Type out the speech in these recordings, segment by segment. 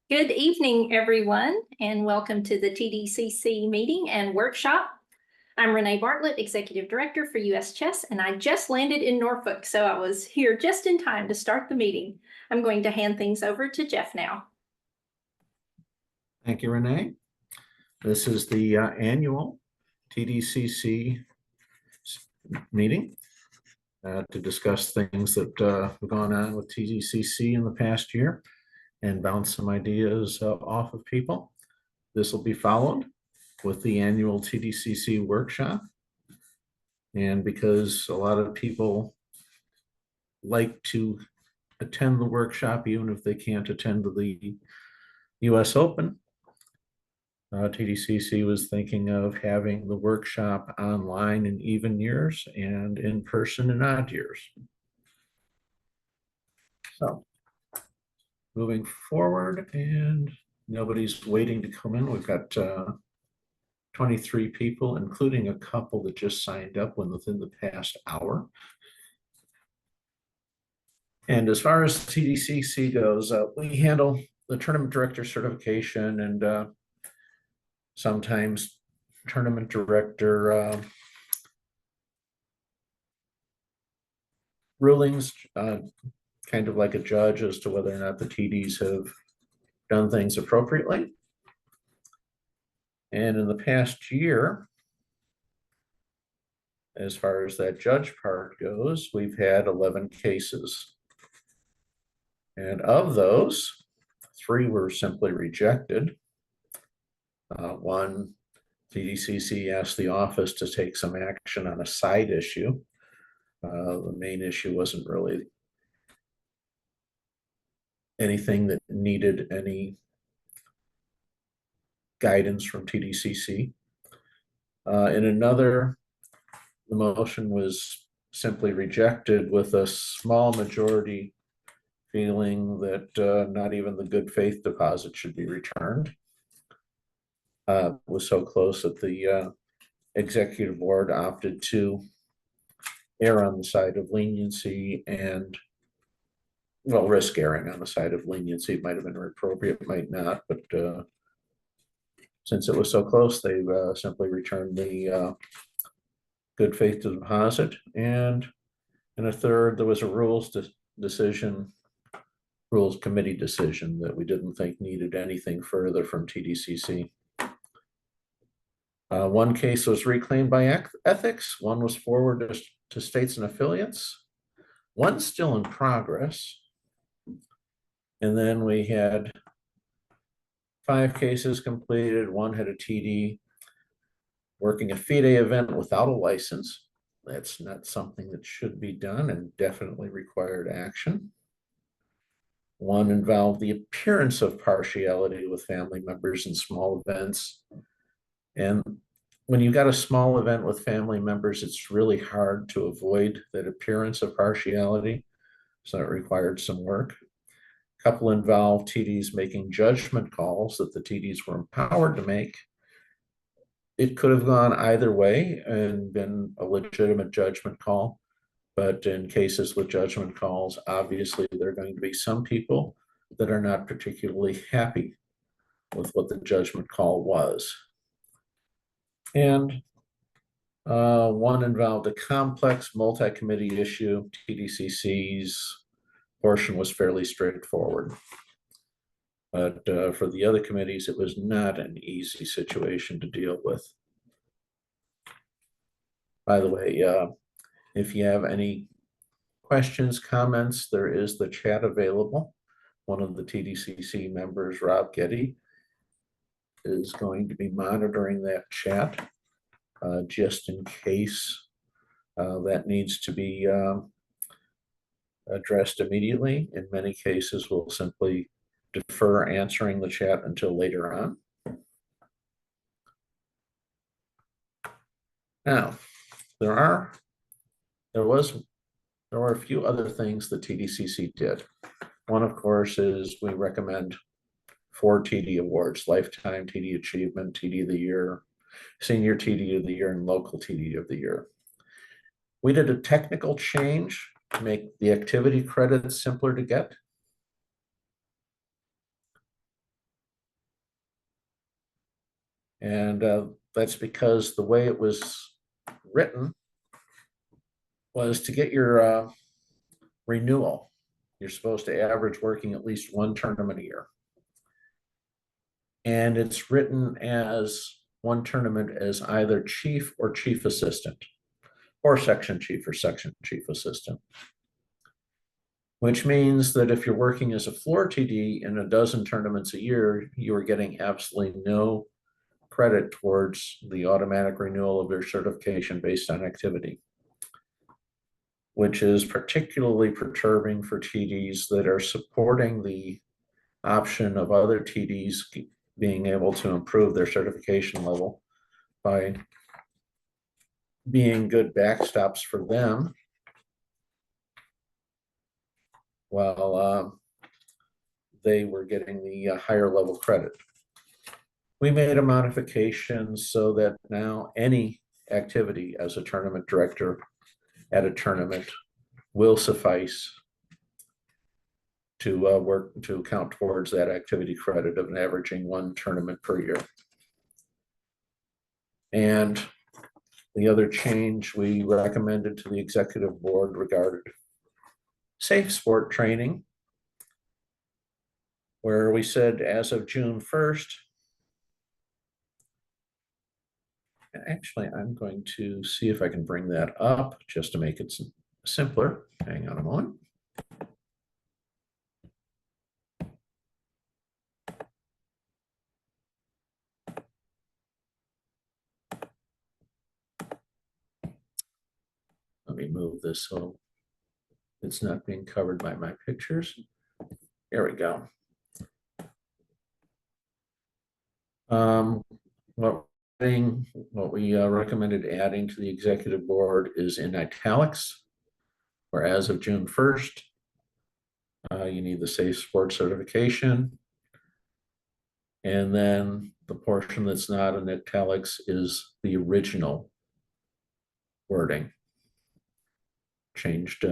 Good evening, everyone, and welcome to the TDCC meeting and workshop. I'm Renee Bartlett, Executive Director for US Chess, and I just landed in Norfolk, so I was here just in time to start the meeting. I'm going to hand things over to Jeff now. Thank you, Renee. This is the annual TDCC meeting to discuss things that have gone on with TDCC in the past year and bounce some ideas off of people. This will be followed with the annual TDCC workshop. And because a lot of people like to attend the workshop, even if they can't attend the US Open, TDCC was thinking of having the workshop online in even years and in person in odd years. So moving forward, and nobody's waiting to come in. We've got 23 people, including a couple that just signed up within the past hour. And as far as TDCC goes, we handle the tournament director certification and sometimes tournament director rulings, kind of like a judge as to whether or not the TDs have done things appropriately. And in the past year, as far as that judge part goes, we've had 11 cases. And of those, 3 were simply rejected. One, TDCC asked the office to take some action on a side issue. The main issue wasn't really anything that needed any guidance from TDCC. In another, the motion was simply rejected with a small majority feeling that not even the good faith deposit should be returned. It was so close that the executive board opted to err on the side of leniency and, well, risk erring on the side of leniency. It might have been appropriate, might not, but since it was so close, they simply returned the good faith deposit. And in a third, there was a rules committee decision that we didn't think needed anything further from TDCC. One case was reclaimed by ethics. One was forwarded to states and affiliates. One's still in progress. And then we had 5 cases completed. One had a TD working a FIDE event without a license. That's not something that should be done and definitely required action. One involved the appearance of partiality with family members in small events. And when you've got a small event with family members, it's really hard to avoid that appearance of partiality. So it required some work. A couple involved TDs making judgment calls that the TDs were empowered to make. It could have gone either way and been a legitimate judgment call. But in cases with judgment calls, obviously there are going to be some people that are not particularly happy with what the judgment call was. And one involved a complex multi-committee issue. TDCC's portion was fairly straightforward. But for the other committees, it was not an easy situation to deal with. By the way, if you have any questions, comments, there is the chat available. One of the TDCC members, Rob Getty, is going to be monitoring that chat just in case that needs to be addressed immediately. In many cases, we'll simply defer answering the chat until later on. Now, there were a few other things that TDCC did. One, of course, is we recommend 4 TD awards: Lifetime TD Achievement, TD of the Year, Senior TD of the Year, and Local TD of the Year. We did a technical change to make the activity credits simpler to get. And that's because the way it was written was to get your renewal. You're supposed to average working at least one tournament a year. And it's written as one tournament as either chief or chief assistant, or section chief or section chief assistant. Which means that if you're working as a floor TD in a dozen tournaments a year, you are getting absolutely no credit towards the automatic renewal of your certification based on activity, which is particularly perturbing for TDs that are supporting the option of other TDs being able to improve their certification level by being good backstops for them while they were getting the higher level credit. We made a modification so that now any activity as a tournament director at a tournament will suffice to work to count towards that activity credit of an averaging one tournament per year. And the other change we recommended to the executive board regarded safe sport training, where we said as of June 1st, and actually I'm going to see if I can bring that up just to make it simpler. Hang on a moment. Let me move this so it's not being covered by my pictures. There we go. What we recommended adding to the executive board is in italics, where as of June 1st, you need the safe sport certification. And then the portion that's not in italics is the original wording. Changed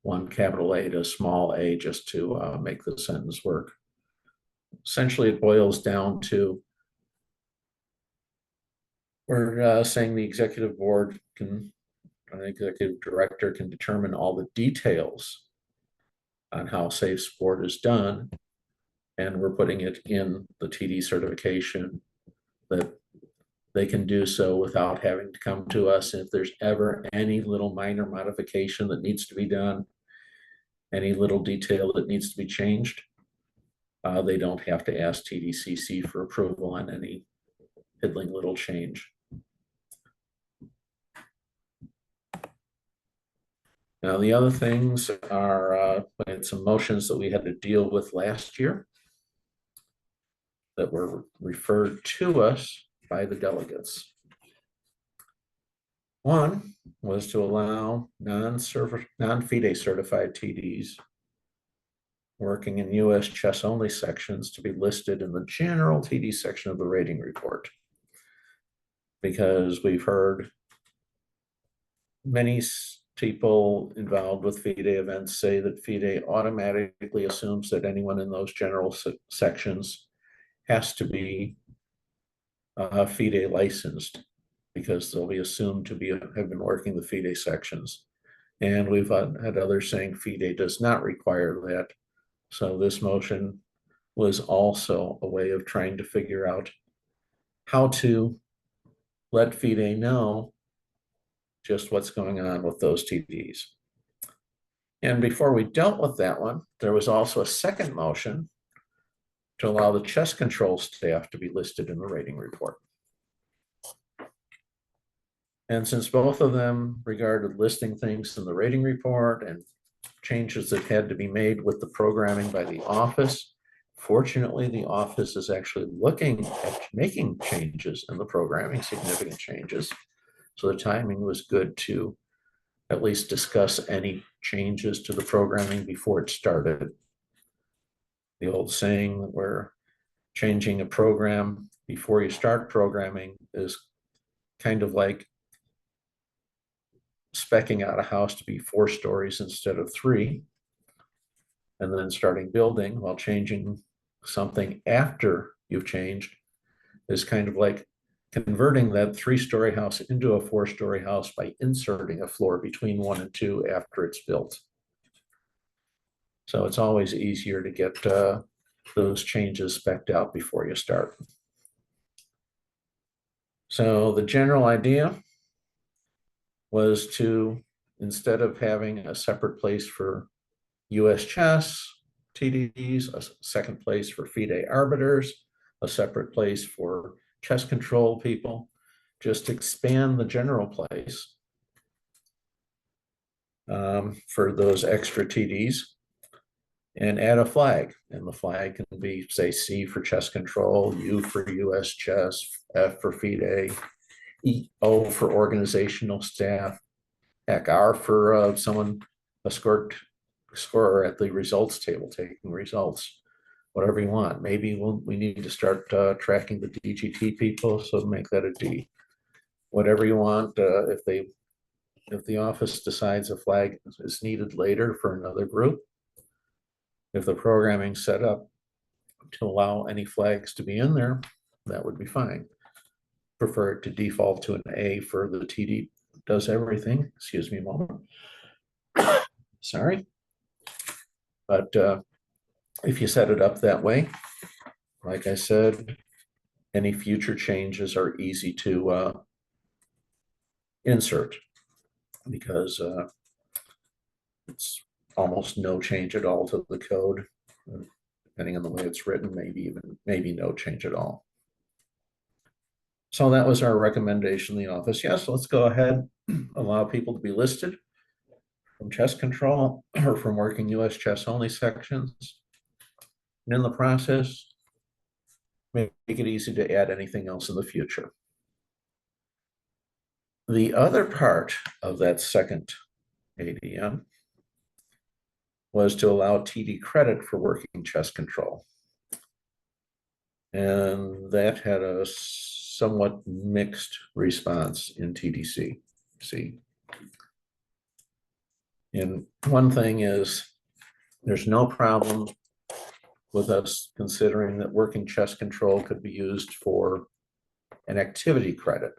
one capital A to small a just to make the sentence work. Essentially, it boils down to we're saying the executive board can, an executive director can determine all the details on how safe sport is done. And we're putting it in the TD certification that they can do so without having to come to us. If there's ever any little minor modification that needs to be done, any little detail that needs to be changed, they don't have to ask TDCC for approval on any piddling little change. Now, the other things are we had some motions that we had to deal with last year that were referred to us by the delegates. One was to allow non-FIDE certified TDs working in US chess only sections to be listed in the general TD section of the rating report. Because we've heard many people involved with FIDE events say that FIDE automatically assumes that anyone in those general sections has to be FIDE licensed because they'll be assumed to have been working the FIDE sections. And we've had others saying FIDE does not require that. So this motion was also a way of trying to figure out how to let FIDE know just what's going on with those TDs. And before we dealt with that one, there was also a second motion to allow the chess control staff to be listed in the rating report. And since both of them regarded listing things in the rating report and changes that had to be made with the programming by the office, fortunately, the office is actually looking at making changes in the programming, significant changes. So the timing was good to at least discuss any changes to the programming before it started. The old saying that we're changing a program before you start programming is kind of like speccing out a house to be 4 stories instead of 3, and then starting building while changing something after you've changed is kind of like converting that 3-story house into a 4-story house by inserting a floor between 1 and 2 after it's built. So it's always easier to get those changes spec'd out before you start. So the general idea was to, instead of having a separate place for US chess TDs, a second place for FIDE arbiters, a separate place for chess control people, just expand the general place for those extra TDs and add a flag. And the flag can be, say, C for chess control, U for US chess, F for FIDE, O for organizational staff, heck, R for someone, a scorer at the results table taking results, whatever you want. Maybe we need to start tracking the DGT people, so make that a D. Whatever you want. If the office decides a flag is needed later for another group, if the programming's set up to allow any flags to be in there, that would be fine. Prefer it to default to an A for the TD does everything. Excuse me a moment. Sorry. But if you set it up that way, like I said, any future changes are easy to insert because it's almost no change at all to the code, depending on the way it's written, maybe no change at all. So that was our recommendation in the office. Yes, let's go ahead, allow people to be listed from chess control or from working US chess only sections. And in the process, make it easy to add anything else in the future. The other part of that second ADM was to allow TD credit for working chess control. And that had a somewhat mixed response in TDCC. And one thing is, there's no problem with us considering that working chess control could be used for an activity credit.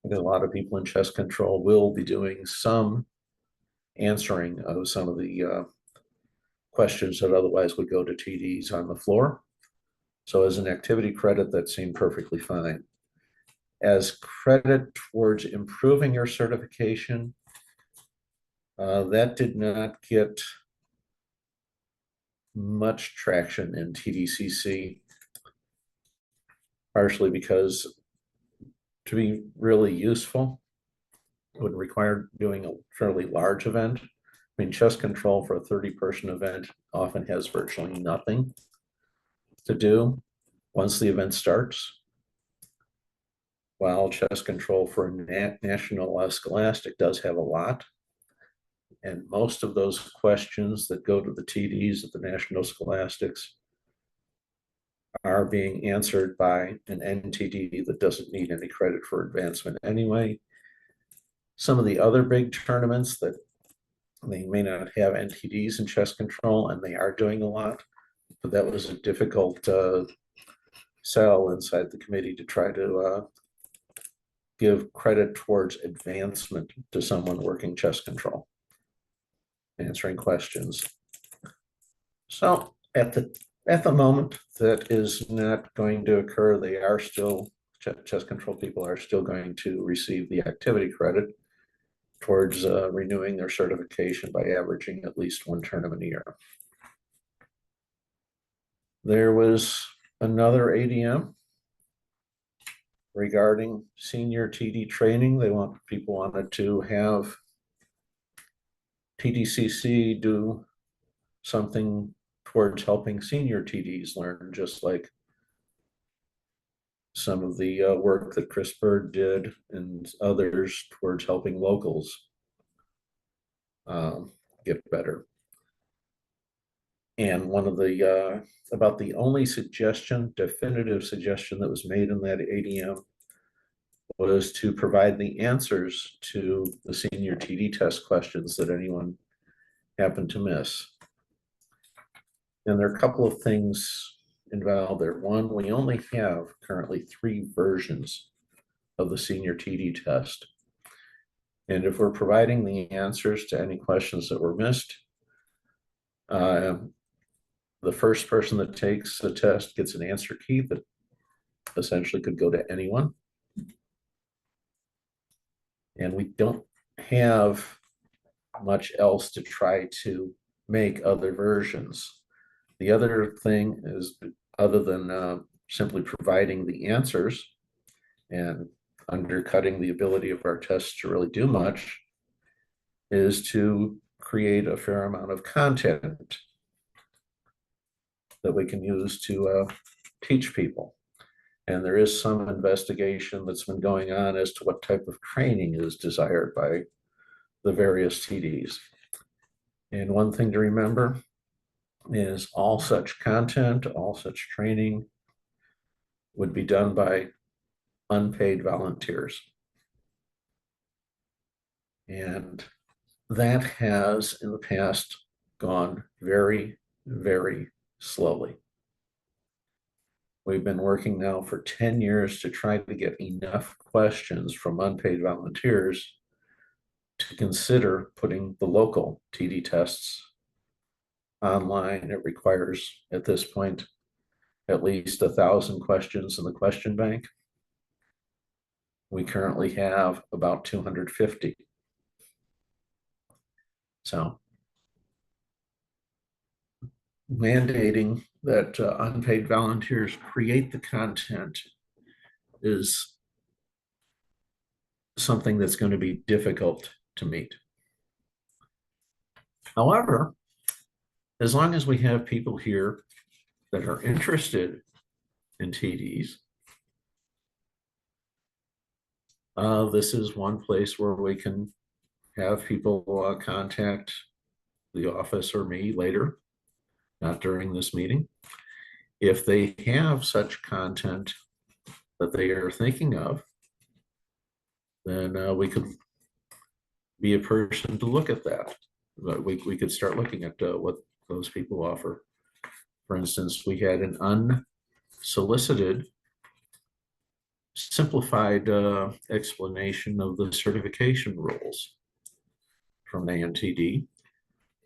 Because a lot of people in chess control will be doing some answering of some of the questions that otherwise would go to TDs on the floor. So as an activity credit, that seemed perfectly fine. As credit towards improving your certification, that did not get much traction in TDCC, partially because to be really useful would require doing a fairly large event. I mean, chess control for a 30-person event often has virtually nothing to do once the event starts, while chess control for a national scholastic does have a lot. And most of those questions that go to the TDs at the national scholastics are being answered by an NTD that doesn't need any credit for advancement anyway. Some of the other big tournaments that they may not have NTDs in chess control, and they are doing a lot, but that was a difficult sell inside the committee to try to give credit towards advancement to someone working chess control, answering questions. So at the moment, that is not going to occur. They are still, chess control people are still going to receive the activity credit towards renewing their certification by averaging at least one tournament a year. There was another ADM regarding senior TD training. People wanted to have TDCC do something towards helping senior TDs learn, just like some of the work that Chris Bird did and others towards helping locals get better. And one of the, about the only definitive suggestion that was made in that ADM was to provide the answers to the senior TD test questions that anyone happened to miss. And there are a couple of things involved there. One, we only have currently 3 versions of the senior TD test. And if we're providing the answers to any questions that were missed, the first person that takes the test gets an answer key that essentially could go to anyone. And we don't have much else to try to make other versions. The other thing is, other than simply providing the answers and undercutting the ability of our tests to really do much, is to create a fair amount of content that we can use to teach people. And there is some investigation that's been going on as to what type of training is desired by the various TDs. And one thing to remember is all such content, all such training would be done by unpaid volunteers. And that has in the past gone very, very slowly. We've been working now for 10 years to try to get enough questions from unpaid volunteers to consider putting the local TD tests online. It requires, at this point, at least 1,000 questions in the question bank. We currently have about 250. So mandating that unpaid volunteers create the content is something that's going to be difficult to meet. However, as long as we have people here that are interested in TDs, this is one place where we can have people contact the office or me later, not during this meeting. If they have such content that they are thinking of, then we could be a person to look at that. But we could start looking at what those people offer. For instance, we had an unsolicited, simplified explanation of the certification rules from ANTD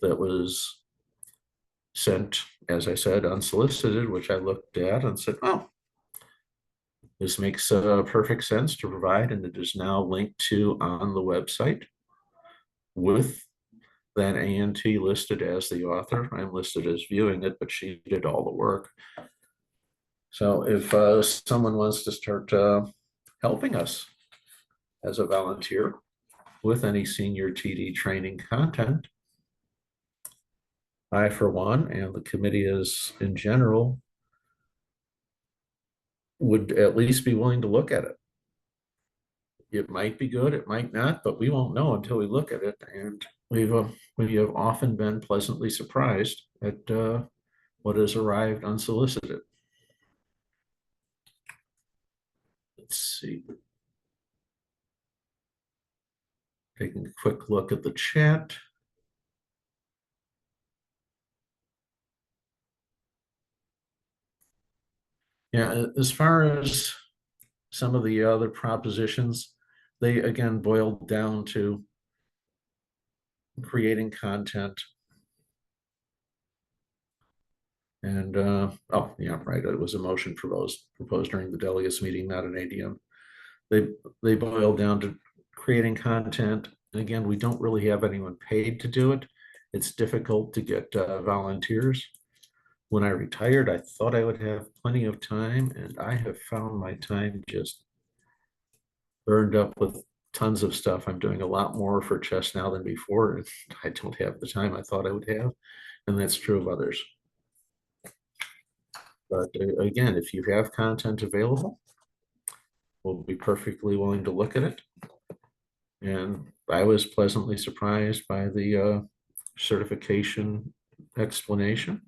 that was sent, as I said, unsolicited, which I looked at and said, oh, this makes perfect sense to provide, and it is now linked to on the website with that ANT listed as the author. I'm listed as viewing it, but she did all the work. So if someone wants to start helping us as a volunteer with any senior TD training content, I, for one, and the committee is in general, would at least be willing to look at it. It might be good, it might not, but we won't know until we look at it. And we have often been pleasantly surprised at what has arrived unsolicited. Let's see. Taking a quick look at the chat. Yeah, as far as some of the other propositions, they again boiled down to creating content. And oh yeah, right. It was a motion proposed during the delegates meeting, not an ADM. They boiled down to creating content. And again, we don't really have anyone paid to do it. It's difficult to get volunteers. When I retired, I thought I would have plenty of time, and I have found my time just burned up with tons of stuff. I'm doing a lot more for chess now than before. I don't have the time I thought I would have, and that's true of others. But again, if you have content available, we'll be perfectly willing to look at it. And I was pleasantly surprised by the certification explanation.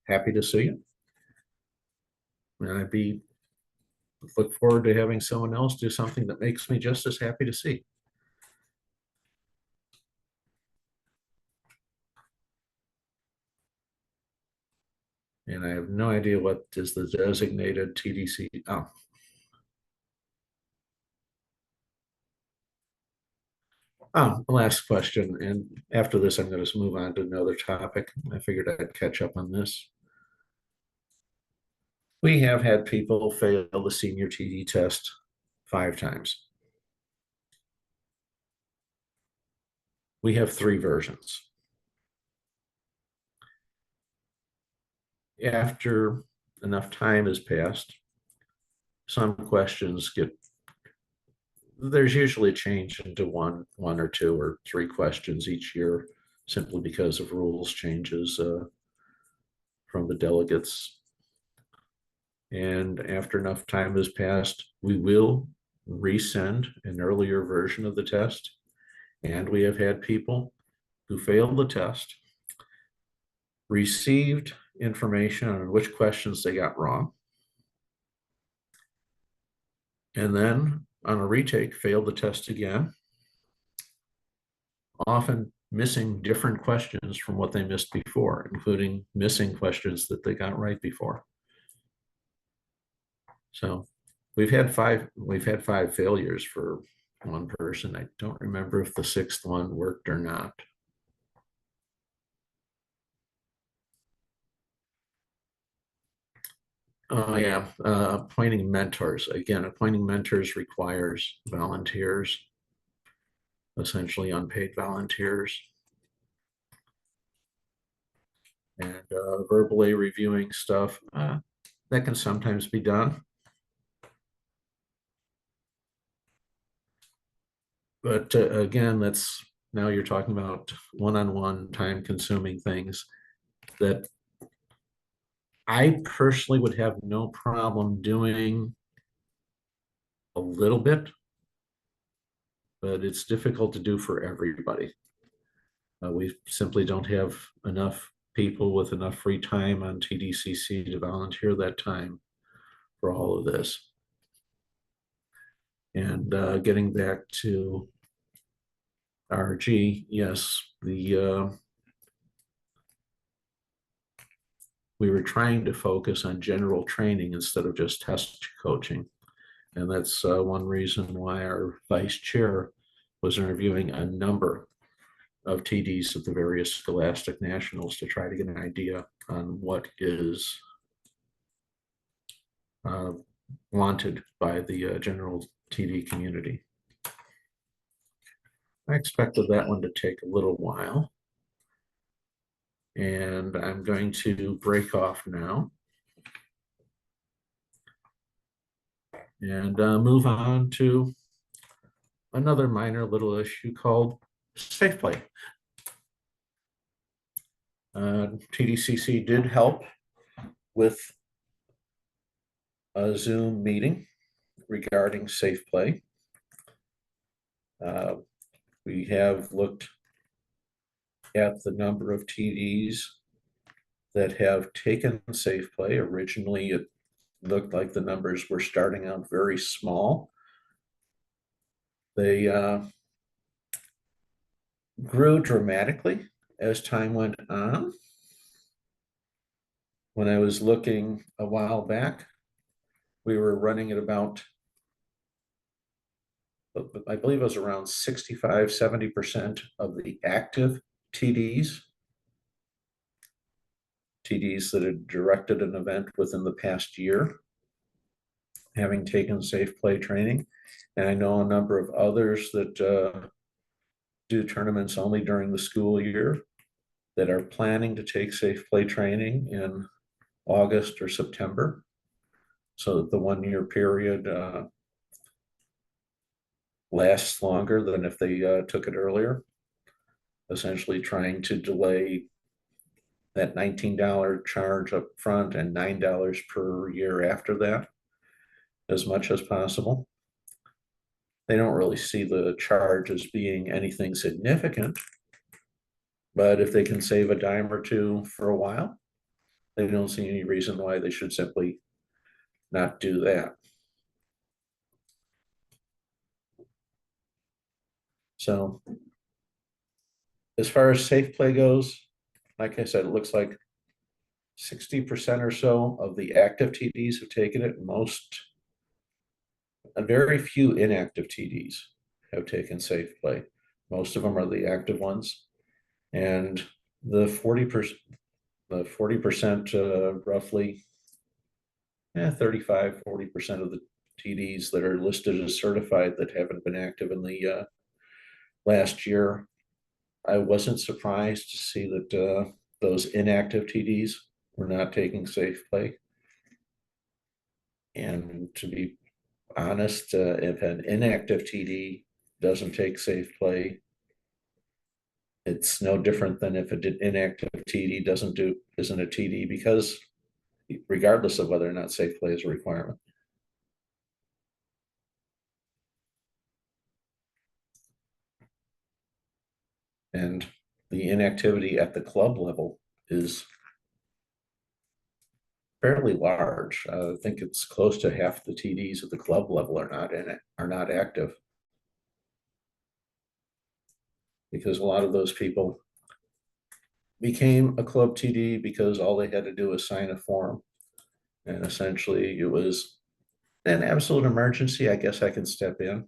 Happy to see it. And I'd look forward to having someone else do something that makes me just as happy to see. And I have no idea what is the designated TDC. Oh. Last question. And after this, I'm going to move on to another topic. I figured I'd catch up on this. We have had people fail the senior TD test 5 times. We have 3 versions. After enough time has passed, some questions there's usually a change into one or 2 or 3 questions each year, simply because of rules changes from the delegates. And after enough time has passed, we will resend an earlier version of the test. And we have had people who failed the test, received information on which questions they got wrong, and then on a retake failed the test again, often missing different questions from what they missed before, including missing questions that they got right before. So we've had five failures for one person. I don't remember if the 6th one worked or not. Oh yeah, appointing mentors. Again, appointing mentors requires volunteers, essentially unpaid volunteers. And verbally reviewing stuff, that can sometimes be done. But again, now you're talking about one-on-one time-consuming things that I personally would have no problem doing a little bit, but it's difficult to do for everybody. We simply don't have enough people with enough free time on TDCC to volunteer that time for all of this. And getting back to RG, yes, we were trying to focus on general training instead of just test coaching. And that's one reason why our vice chair was interviewing a number of TDs of the various Scholastic Nationals to try to get an idea on what is wanted by the general TD community. I expected that one to take a little while. And I'm going to break off now and move on to another minor little issue called safe play. TDCC did help with a Zoom meeting regarding safe play. We have looked at the number of TDs that have taken safe play. Originally, it looked like the numbers were starting out very small. They grew dramatically as time went on. When I was looking a while back, we were running at about, I believe it was around 65, 70% of the active TDs that had directed an event within the past year, having taken safe play training. And I know a number of others that do tournaments only during the school year that are planning to take safe play training in August or September, so that the 1-year period lasts longer than if they took it earlier, essentially trying to delay that $19 charge up front and $9 per year after that as much as possible. They don't really see the charge as being anything significant, but if they can save a dime or two for a while, they don't see any reason why they should simply not do that. So as far as safe play goes, like I said, it looks like 60% or so of the active TDs have taken it. A very few inactive TDs have taken Safe Play. Most of them are the active ones. And the 40%, roughly, 35-40% of the TDs that are listed as certified that haven't been active in the last year. I wasn't surprised to see that those inactive TDs were not taking Safe Play. And to be honest, if an inactive TD doesn't take Safe Play, it's no different than if an inactive TD isn't a TD, because regardless of whether or not Safe Play is a requirement. And the inactivity at the club level is fairly large. I think it's close to half the TDs at the club level are not active. Because a lot of those people became a club TD because all they had to do was sign a form. And essentially it was an absolute emergency. I guess I can step in.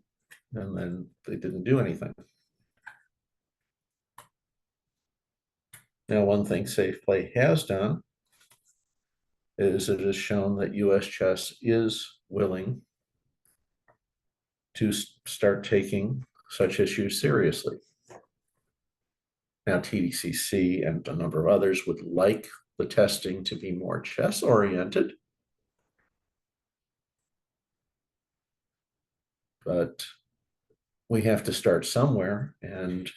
And then they didn't do anything. Now, one thing Safe Play has done is it has shown that US Chess is willing to start taking such issues seriously. Now, TDCC and a number of others would like the testing to be more chess oriented. But we have to start somewhere. And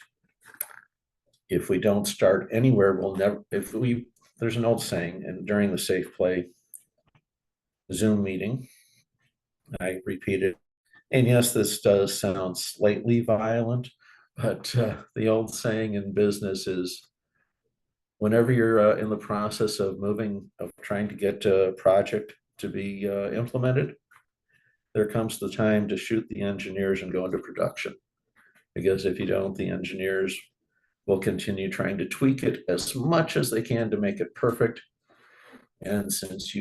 if we don't start anywhere, we'll never, there's an old saying, and during the Safe Play Zoom meeting, I repeated, and yes, this does sound slightly violent, but the old saying in business is, whenever you're in the process of trying to get a project to be implemented, there comes the time to shoot the engineers and go into production. Because if you don't, the engineers will continue trying to tweak it as much as they can to make it perfect. And since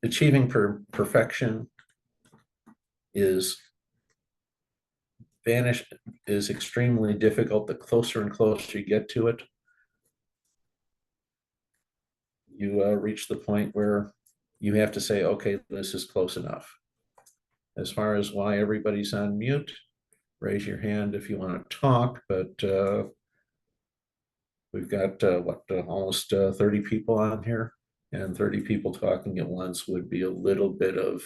achieving perfection is extremely difficult, the closer and closer you get to it, you reach the point where you have to say, okay, this is close enough. As far as why everybody's on mute, raise your hand if you want to talk, but we've got almost 30 people on here, and 30 people talking at once would be a little bit of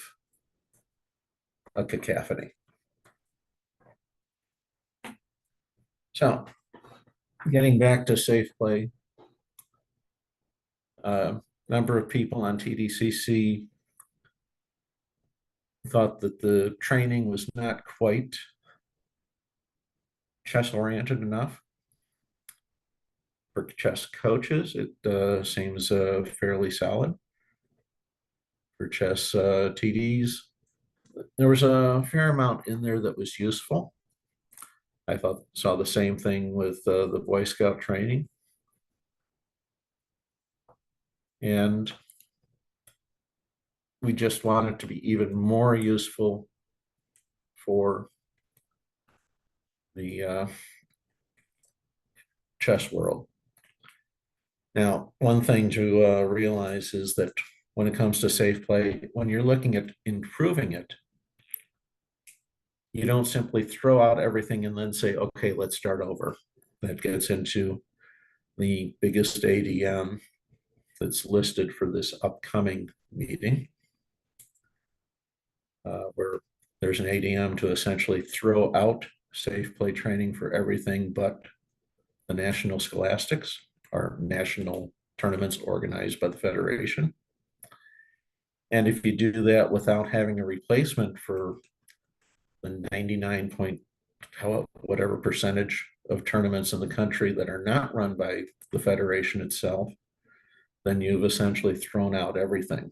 a cacophony. So, getting back to Safe Play, number of people on TDCC thought that the training was not quite chess oriented enough. For chess coaches, it seems fairly solid. For chess TDs, there was a fair amount in there that was useful. I saw the same thing with the Boy Scout training. And we just want it to be even more useful for the chess world. Now, one thing to realize is that when it comes to Safe Play, when you're looking at improving it, you don't simply throw out everything and then say, okay, let's start over. That gets into the biggest ADM that's listed for this upcoming meeting, where there's an ADM to essentially throw out Safe Play training for everything but the national scholastics, or national tournaments organized by the Federation. And if you do that without having a replacement for the 99 point whatever percentage of tournaments in the country that are not run by the Federation itself, then you've essentially thrown out everything.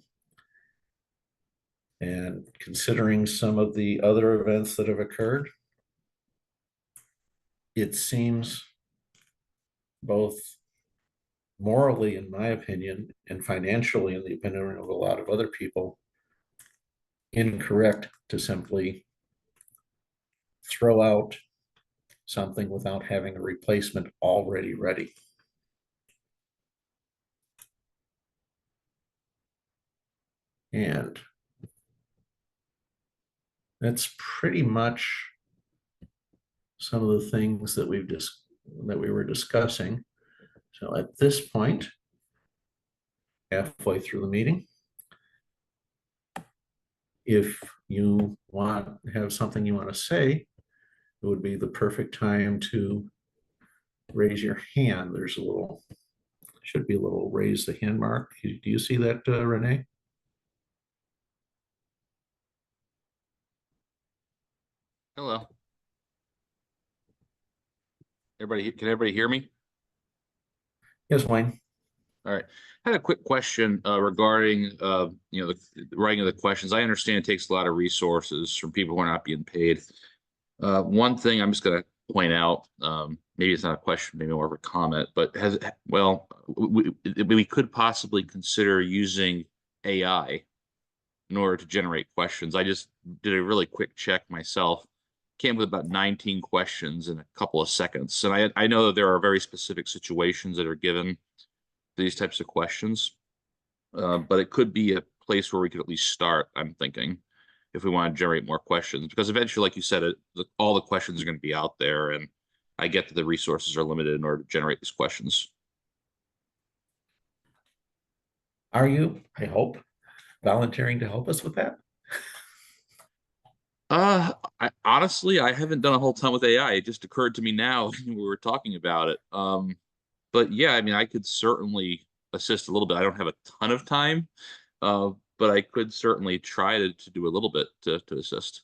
And considering some of the other events that have occurred, it seems both morally, in my opinion, and financially, in the opinion of a lot of other people, incorrect to simply throw out something without having a replacement already ready. And that's pretty much some of the things that we were discussing. So at this point, halfway through the meeting, if you have something you want to say, it would be the perfect time to raise your hand. Should be a little raise the hand mark. Do you see that, Renee? Hello. Can everybody hear me? Yes, Wayne. All right. I had a quick question regarding the writing of the questions. I understand it takes a lot of resources from people who are not being paid. One thing I'm just going to point out, maybe it's not a question, maybe more of a comment, but we could possibly consider using AI in order to generate questions. I just did a really quick check myself. Came with about 19 questions in a couple of seconds. And I know that there are very specific situations that are given these types of questions, but it could be a place where we could at least start, I'm thinking, if we want to generate more questions, because eventually, like you said, all the questions are going to be out there, and I get that the resources are limited in order to generate these questions. Are you, I hope, volunteering to help us with that? Honestly, I haven't done a whole ton with AI. It just occurred to me now when we were talking about it. But yeah, I mean, I could certainly assist a little bit. I don't have a ton of time, but I could certainly try to do a little bit to assist.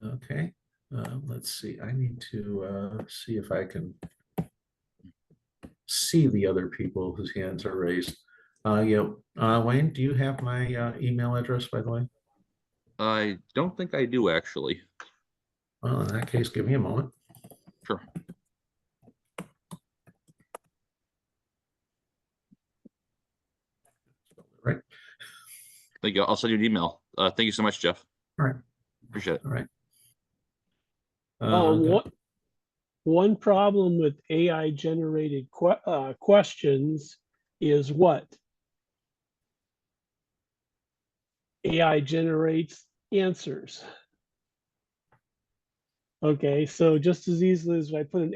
Okay, let's see. I need to see if I can see the other people whose hands are raised. Yeah, Wayne, do you have my email address, by the way? I don't think I do, actually. Well, in that case, give me a moment. Sure. Right. There you go. I'll send you an email. Thank you so much, Jeff. All right. Appreciate it. All right. One problem with AI generated questions is what? AI generates answers. Okay, so just as easily as I put an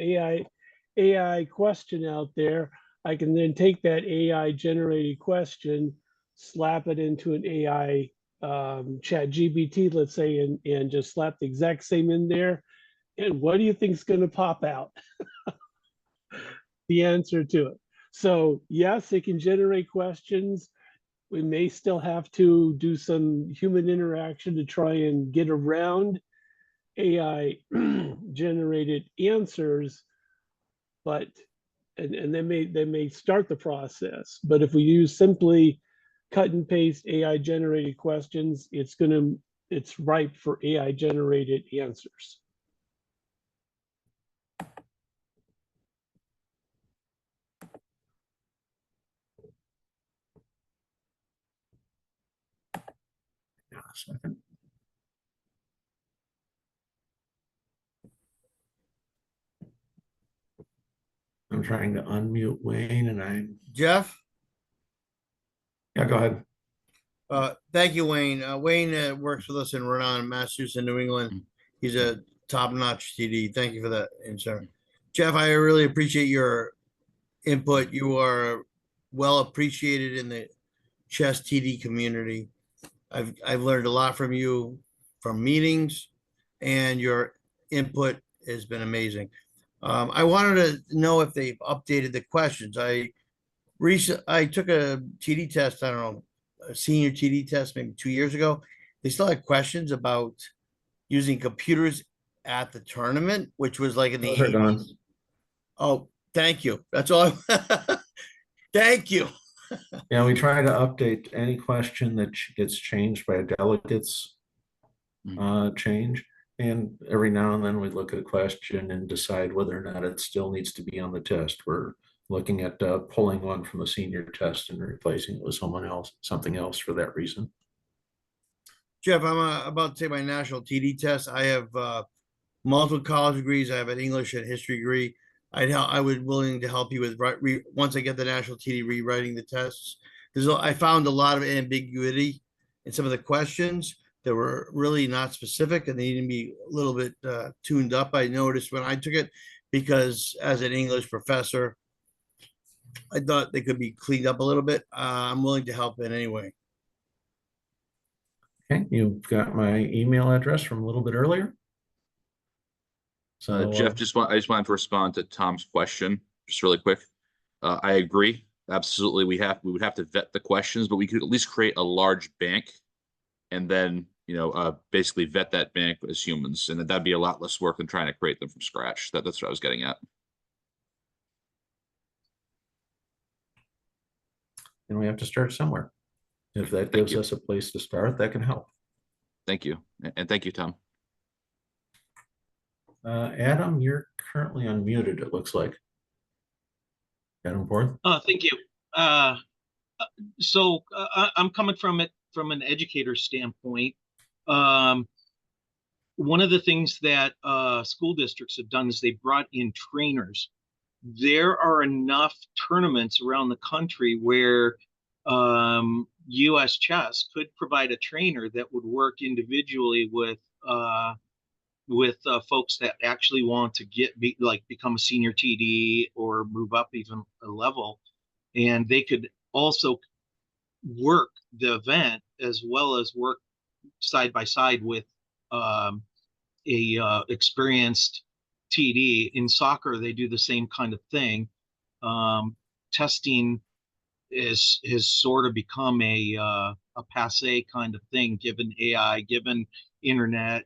AI question out there, I can then take that AI generated question, slap it into an AI chat GPT, let's say, and just slap the exact same in there. And what do you think is going to pop out? The answer to it. So yes, it can generate questions. We may still have to do some human interaction to try and get around AI generated answers, but and they may start the process. But if we use simply cut and paste AI generated questions, it's ripe for AI generated answers. Second. I'm trying to unmute Wayne and Jeff? Yeah, go ahead. Thank you, Wayne. Wayne works with us in Rhode Island, Massachusetts, and New England. He's a top-notch TD. Thank you for that, sir. Jeff, I really appreciate your input. You are well appreciated in the chess TD community. I've learned a lot from you from meetings, and your input has been amazing. I wanted to know if they've updated the questions. I took a TD test, I don't know, a senior TD test maybe 2 years ago. They still had questions about using computers at the tournament, which was like in the 80s. Oh, thank you. That's all. Thank you. Yeah, we try to update any question that gets changed by a delegate's change. And every now and then we look at a question and decide whether or not it still needs to be on the test. We're looking at pulling one from the senior test and replacing it with something else for that reason. Jeff, I'm about to take my national TD test. I have multiple college degrees. I have an English and history degree. I would willing to help you with once I get the national TD rewriting the tests. I found a lot of ambiguity in some of the questions that were really not specific, and they need to be a little bit tuned up. I noticed when I took it, because as an English professor, I thought they could be cleaned up a little bit. I'm willing to help in any way. Okay, you've got my email address from a little bit earlier. So Jeff, I just wanted to respond to Tom's question, just really quick. I agree. Absolutely. We would have to vet the questions, but we could at least create a large bank and then, basically vet that bank as humans. And that'd be a lot less work than trying to create them from scratch. That's what I was getting at. And we have to start somewhere. If that gives us a place to start, that can help. Thank you. And thank you, Tom. Adam, you're currently unmuted, it looks like. Adam Forth? Thank you. I'm coming from it from an educator standpoint. One of the things that school districts have done is they brought in trainers. There are enough tournaments around the country where US Chess could provide a trainer that would work individually with folks that actually want to become a senior TD or move up even a level, and they could also work the event as well as work side by side with a experienced TD. In soccer, they do the same kind of thing. Testing has sort of become a passe kind of thing, given AI, given internet,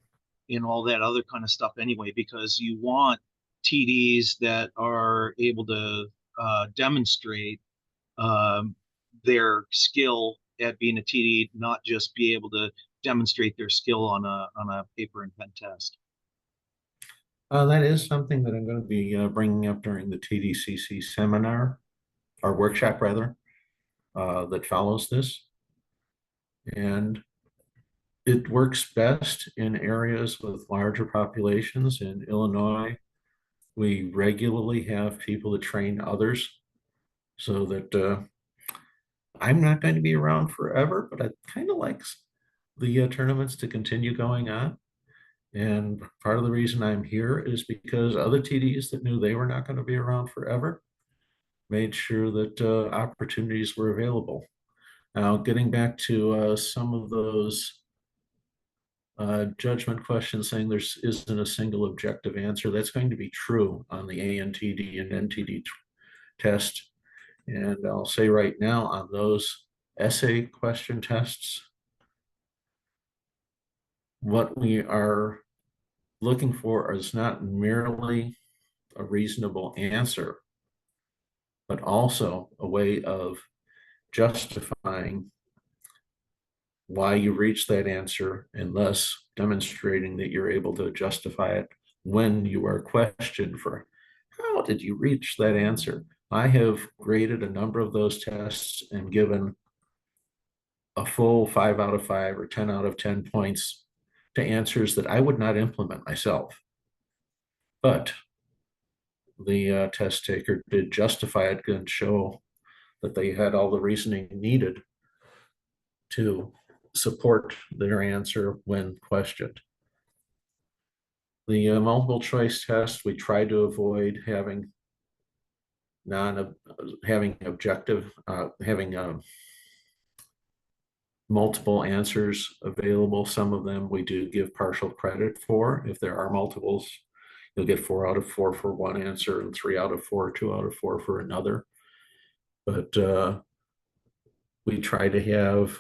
and all that other kind of stuff anyway, because you want TDs that are able to demonstrate their skill at being a TD, not just be able to demonstrate their skill on a paper and pen test. That is something that I'm going to be bringing up during the TDCC seminar, or workshop rather, that follows this. And it works best in areas with larger populations. In Illinois, we regularly have people that train others, so that I'm not going to be around forever, but I kind of like the tournaments to continue going on. And part of the reason I'm here is because other TDs that knew they were not going to be around forever made sure that opportunities were available. Now, getting back to some of those judgment questions saying there isn't a single objective answer, that's going to be true on the ANTD and NTD test. And I'll say right now on those essay question tests, what we are looking for is not merely a reasonable answer, but also a way of justifying why you reached that answer, and thus demonstrating that you're able to justify it when you are questioned for how did you reach that answer. I have graded a number of those tests and given a full 5 out of 5 or 10 out of 10 points to answers that I would not implement myself. But the test taker did justify it and show that they had all the reasoning needed to support their answer when questioned. The multiple choice test, we try to avoid having multiple answers available. Some of them we do give partial credit for. If there are multiples, you'll get 4 out of 4 for one answer and 3 out of 4, 2 out of 4 for another. But we try to have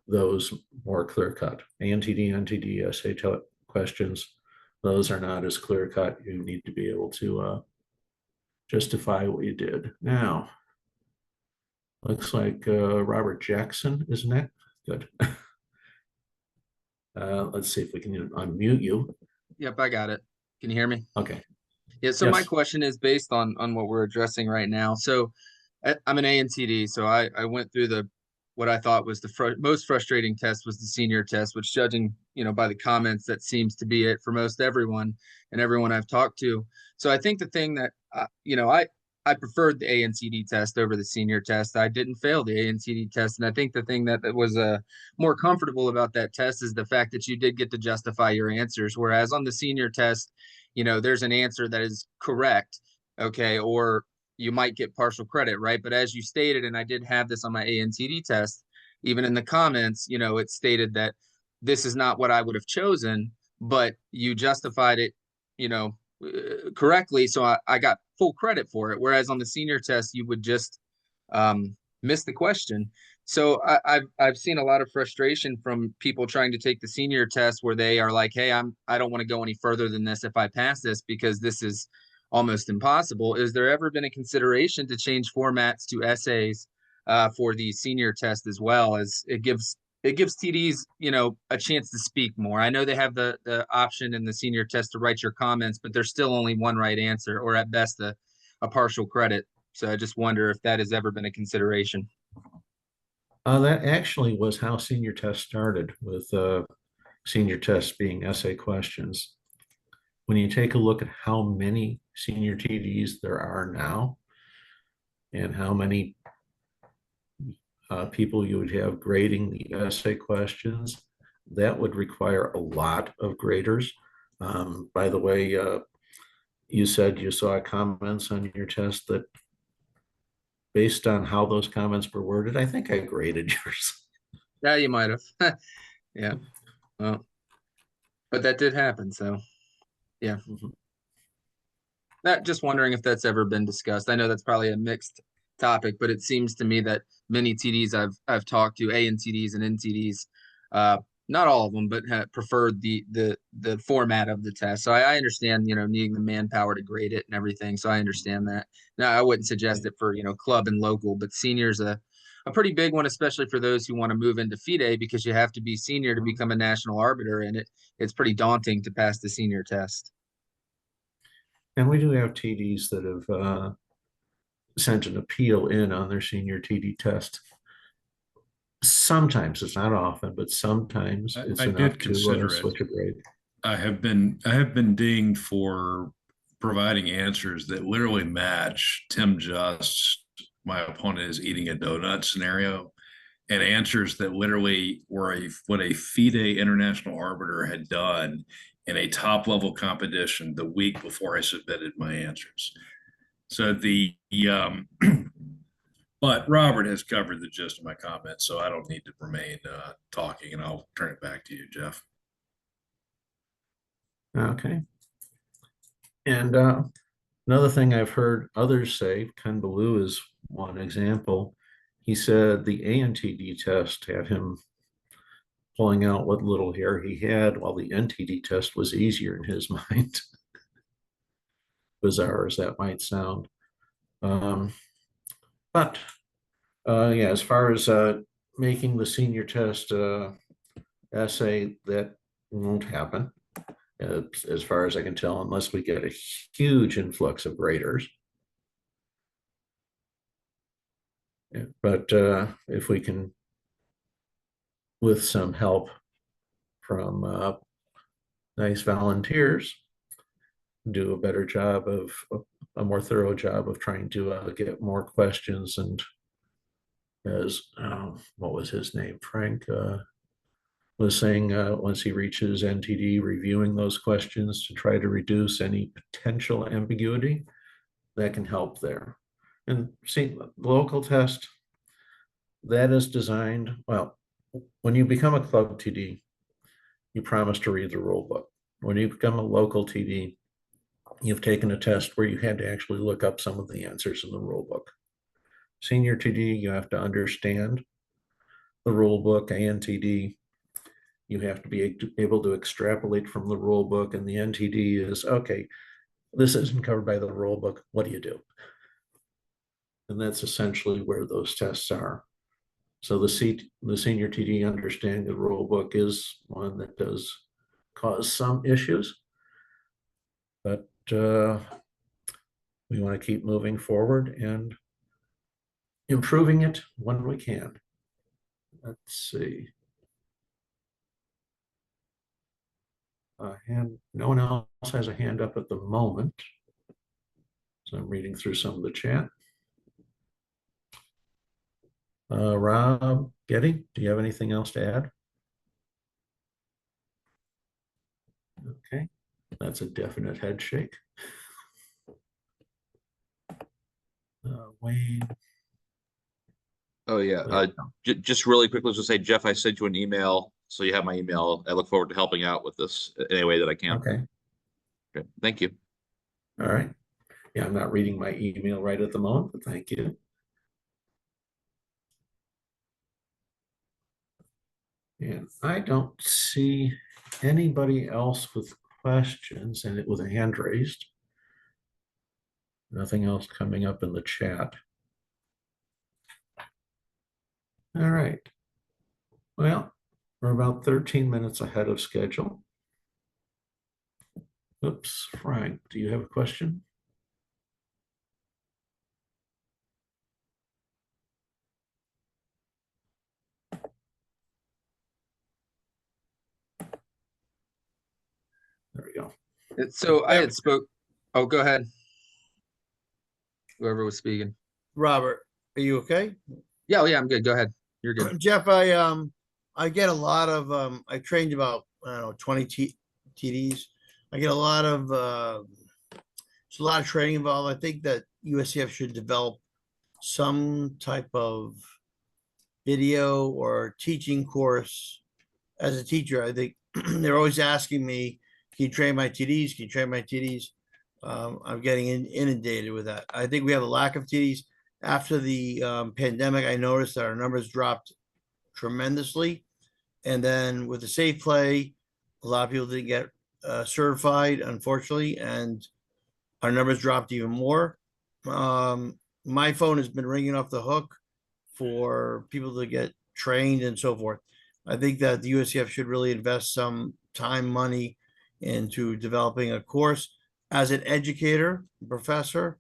those more clear cut. ANTD, NTD, essay questions, those are not as clear cut. You need to be able to justify what you did. Now, looks like Robert Jackson is next. Good. Let's see if we can unmute you. Yep, I got it. Can you hear me? Okay. Yeah, so my Yes. question is based on what we're addressing right now. So I'm an ANTD, so I went through the what I thought was the most frustrating test was the senior test, which judging, by the comments, that seems to be it for most everyone and everyone I've talked to. So I think the thing that I preferred the ANTD test over the senior test. I didn't fail the ANTD test, and I think the thing that was more comfortable about that test is the fact that you did get to justify your answers. Whereas on the senior test, there's an answer that is correct, okay, or you might get partial credit, right? But as you stated, and I did have this on my ANTD test, even in the comments, it stated that this is not what I would have chosen, but you justified it, correctly. So I got full credit for it. Whereas on the senior test, you would just miss the question. So I've seen a lot of frustration from people trying to take the senior test where they are like, hey, I don't want to go any further than this if I pass this because this is almost impossible. Is there ever been a consideration to change formats to essays for the senior test as well, as it gives TDs, a chance to speak more? I know they have the option in the senior test to write your comments, but there's still only one right answer, or at best a partial credit. So I just wonder if that has ever been a consideration. That actually was how senior test started, with senior tests being essay questions. When you take a look at how many senior TDs there are now and how many people you would have grading the essay questions, that would require a lot of graders. By the way, you said you saw comments on your test that, based on how those comments were worded, I think I graded yours. Yeah, you might have. Yeah. Well, but that did happen. So, yeah. Just wondering if that's ever been discussed. I know that's probably a mixed topic, but it seems to me that many TDs I've talked to, ANTDs and NTDs, not all of them, but have preferred the format of the test. So I understand, needing the manpower to grade it and everything. So I understand that. Now, I wouldn't suggest it for, club and local, but seniors a pretty big one, especially for those who want to move into FIDE, because you have to be senior to become a national arbiter, and it's pretty daunting to pass the senior test. And we do have TDs that have sent an appeal in on their senior TD test. Sometimes, it's not often, but sometimes it's I enough did to consider it. switch a grade. I have been dinged for providing answers that literally match Tim Just's "my opponent is eating a donut" scenario, and answers that literally were what a FIDE international arbiter had done in a top level competition the week before I submitted my answers. So but Robert has covered the gist of my comments, so I don't need to remain talking, and I'll turn it back to you, Jeff. Okay. And another thing I've heard others say, Ken Ballou is one example. He said the ANTD test had him pulling out what little hair he had, while the NTD test was easier in his mind. Bizarre as that might sound. But yeah, as far as making the senior test essay, that won't happen, as far as I can tell, unless we get a huge influx of graders. But if we can, with some help from nice volunteers, do a better job of a more thorough job of trying to get more questions. And as what was his name, Frank was saying, once he reaches NTD, reviewing those questions to try to reduce any potential ambiguity, that can help there. And see, the local test, that is designed, well, when you become a club TD, you promise to read the rule book. When you become a local TD, you've taken a test where you had to actually look up some of the answers in the rule book. Senior TD, you have to understand the rule book. ANTD, you have to be able to extrapolate from the rule book. And the NTD is, okay, this isn't covered by the rule book. What do you do? And that's essentially where those tests are. So the senior TD understanding the rule book is one that does cause some issues. But we want to keep moving forward and improving it when we can. Let's see. No one else has a hand up at the moment. So I'm reading through some of the chat. Rob Getty, do you have anything else to add? Okay, that's a definite head shake. Wayne. Oh yeah, There we go. just really quickly, just say, Jeff, I sent you an email, so you have my email. I look forward to helping out with this any way that I can. Okay, Okay, thank you. all right. Yeah, I'm not reading my email right at the moment, but thank you. And I don't see anybody else with questions and with a hand raised. Nothing else coming up in the chat. All right. Well, we're about 13 minutes ahead of schedule. Oops, Frank, do you have a question? There we go. So I had spoke. Oh, go ahead. Whoever was speaking. Robert, are you okay? Yeah, oh, yeah, I'm good. Go ahead. You're good. Jeff, I get a lot of I trained about, I don't know, 20 TDs. I get a lot of there's a lot of training involved. I think that USCF should develop some type of video or teaching course. As a teacher, I think they're always asking me, can you train my TDs? Can you train my TDs? I'm getting inundated with that. I think we have a lack of TDs. After the pandemic, I noticed that our numbers dropped tremendously. And then with the safe play, a lot of people didn't get certified, unfortunately, and our numbers dropped even more. My phone has been ringing off the hook for people to get trained and so forth. I think that the USCF should really invest some time, money into developing a course. As an educator, professor,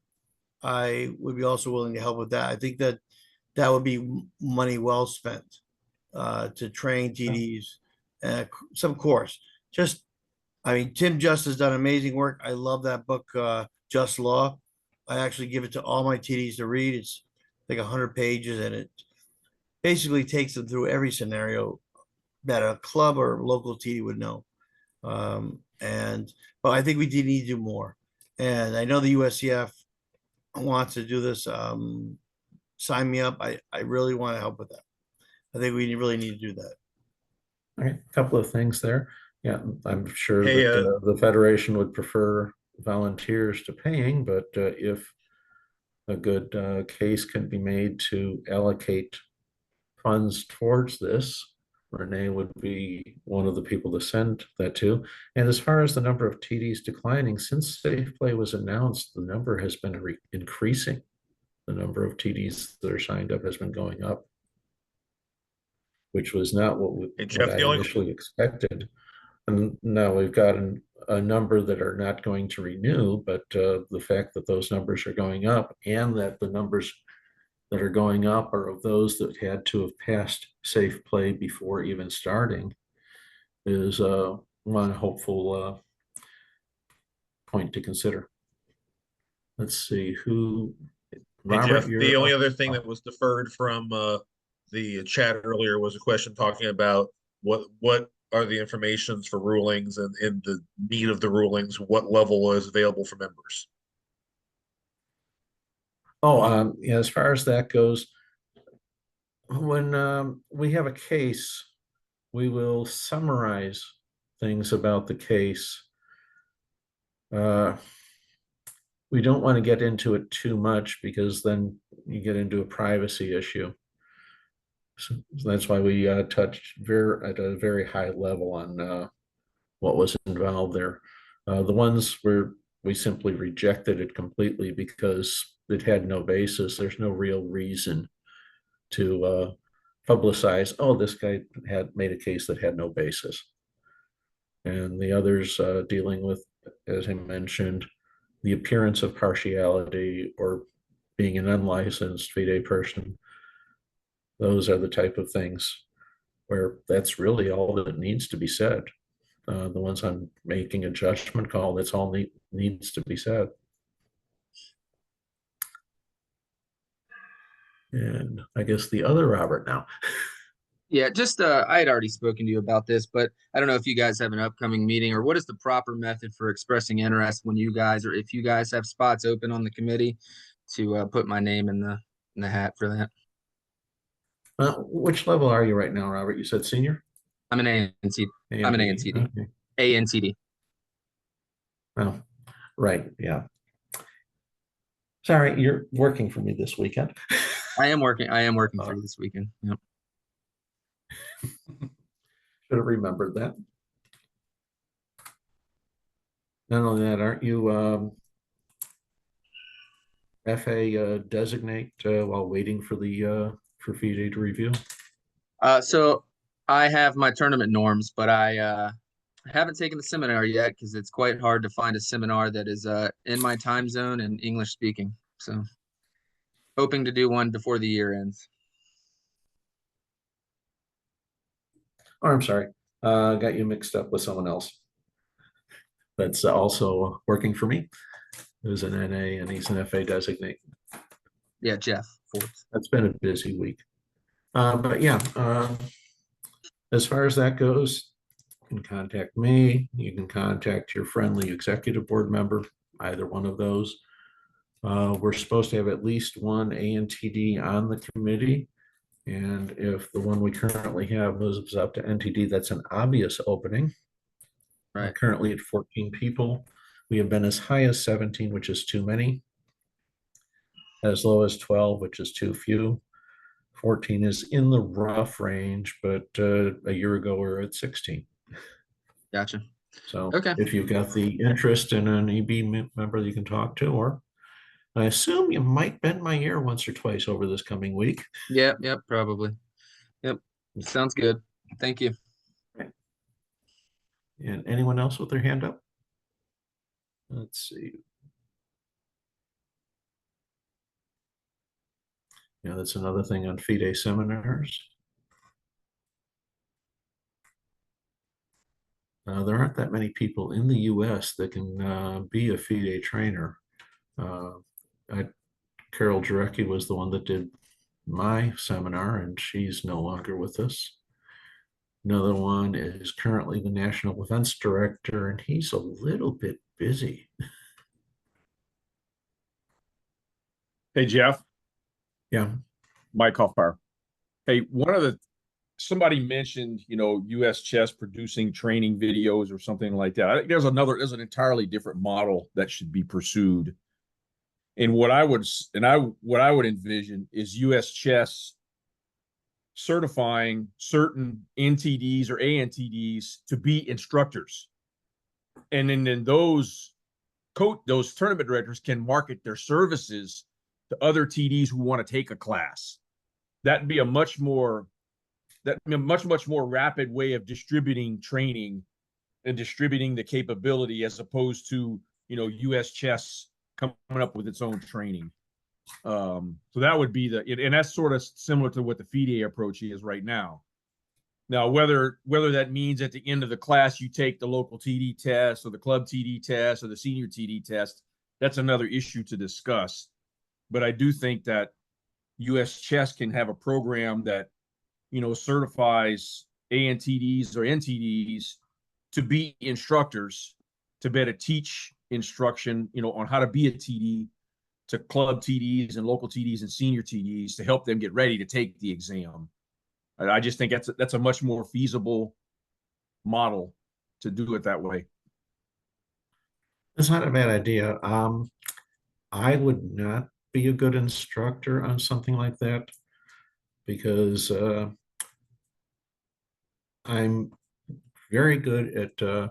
I would be also willing to help with that. I think that that would be money well spent to train TDs, some course. Just, I mean, Tim Just has done amazing work. I love that book, Just Law. I actually give it to all my TDs to read. It's like 100 pages, and it basically takes them through every scenario that a club or local TD would know. But I think we do need to do more. And I know the USCF wants to do this. Sign me up. I really want to help with that. I think we really need to do that. All right, a couple of things there. Yeah, I'm sure Hey, that the Federation would prefer volunteers to paying, but if a good case can be made to allocate funds towards this, Renee would be one of the people to send that to. And as far as the number of TDs declining, since Safe Play was announced, the number has been increasing. The number of TDs that are signed up has been going up, which was not what Hey, Jeff, I the only initially expected. And now we've got a number that are not going to renew, but the fact that those numbers are going up and that the numbers that are going up are of those that had to have passed Safe Play before even starting is one hopeful point to consider. Let's see who. Hey, Robert, Jeff, you're the only up. other thing that was deferred from the chat earlier was a question talking about what are the informations for rulings and the need of the rulings, what level is available for members. Oh, yeah, as far as that goes, when we have a case, we will summarize things about the case. We don't want to get into it too much because then you get into a privacy issue. So that's why we touched at a very high level on what was involved there. The ones where we simply rejected it completely because it had no basis. There's no real reason to publicize, oh, this guy had made a case that had no basis. And the others dealing with as I mentioned, the appearance of partiality or being an unlicensed FIDE person. Those are the type of things where that's really all that needs to be said. The ones I'm making a judgment call, that's all needs to be said. And I guess the other Robert now. Yeah, just I had already spoken to you about this, but I don't know if you guys have an upcoming meeting or what is the proper method for expressing interest when you guys, or if you guys have spots open on the committee to put my name in the hat for that. Which level are you right now, Robert? You said senior? I'm an ANTD. I'm an ANTD. Okay. ANTD. Oh, right. Yeah. Sorry, you're working for me this weekend. I am working for you this weekend. Yep. Should have remembered that. Not only that, aren't you FA designate while waiting for the for FIDE to review? So I have my tournament norms, but I haven't taken the seminar yet because it's quite hard to find a seminar that is in my time zone and English speaking. So hoping to do one before the year ends. Oh, I'm sorry. Got you mixed up with someone else. That's also working for me. Who's an NA and he's an FA designate. Yeah, Jeff Forbes. That's been a busy week. But yeah, as far as that goes, you can contact me. You can contact your friendly executive board member, either one of those. We're supposed to have at least one ANTD on the committee. And if the one we currently have moves up to NTD, that's an obvious opening. Right. We're currently at 14 people. We have been as high as 17, which is too many. As low as 12, which is too few. 14 is in the rough range, but a year ago we were at 16. Gotcha. So okay. If you've got the interest in an EB member that you can talk to, or I assume you might bend my ear once or twice over this coming week. Yep, probably. Yep, sounds good. Thank you. And anyone else with their hand up? Let's see. Yeah, that's another thing on FIDE seminars. There aren't that many people in the US that can be a FIDE trainer. Carol Jarecki was the one that did my seminar, and she's no longer with us. Another one is currently the National Events Director, and he's a little bit busy. Hey, Jeff. Yeah. Mike Hoffbar. Hey, somebody mentioned, US Chess producing training videos or something like that. I think there's an entirely different model that should be pursued. And what I would envision is US Chess certifying certain NTDs or ANTDs to be instructors. And then those tournament directors can market their services to other TDs who want to take a class. That'd be a much more rapid way of distributing training and distributing the capability, as opposed to US Chess coming up with its own training. So that would be and that's sort of similar to what the FIDE approach is right now. Now, whether that means at the end of the class you take the local TD test or the club TD test or the senior TD test, that's another issue to discuss. But I do think that US Chess can have a program that certifies ANTDs or NTDs to be instructors, to better teach instruction, on how to be a TD to club TDs and local TDs and senior TDs to help them get ready to take the exam. I just think that's a much more feasible model to do it that way. It's not a bad idea. I would not be a good instructor on something like that because I'm very good at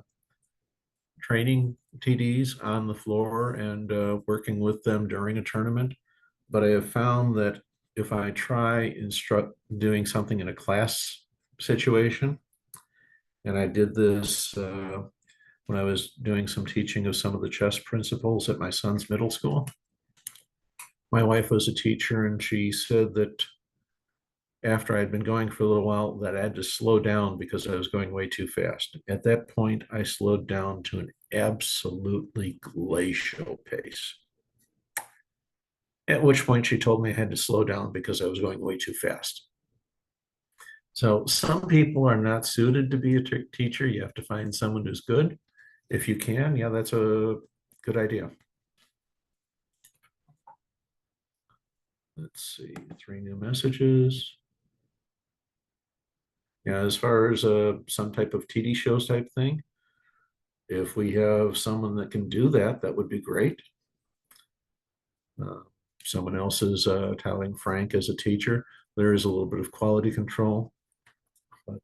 training TDs on the floor and working with them during a tournament. But I have found that if I try doing something in a class situation, and I did this when I was doing some teaching of some of the chess principles at my son's middle school. My wife was a teacher, and she said that after I'd been going for a little while, that I had to slow down because I was going way too fast. At that point, I slowed down to an absolutely glacial pace. At which point she told me I had to slow down because I was going way too fast. So some people are not suited to be a teacher. You have to find someone who's good. If you can, yeah, that's a good idea. Let's see, 3 new messages. Yeah, as far as some type of TD shows type thing, if we have someone that can do that, that would be great. Someone else is touting Frank as a teacher. There is a little bit of quality control, but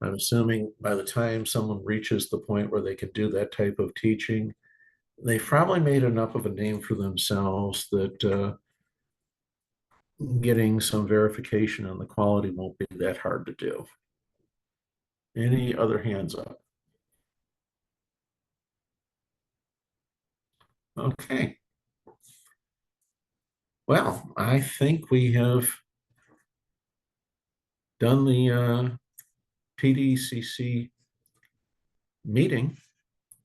I'm assuming by the time someone reaches the point where they can do that type of teaching, they've probably made enough of a name for themselves that getting some verification on the quality won't be that hard to do. Any other hands up? Okay. Well, I think we have done the TDCC meeting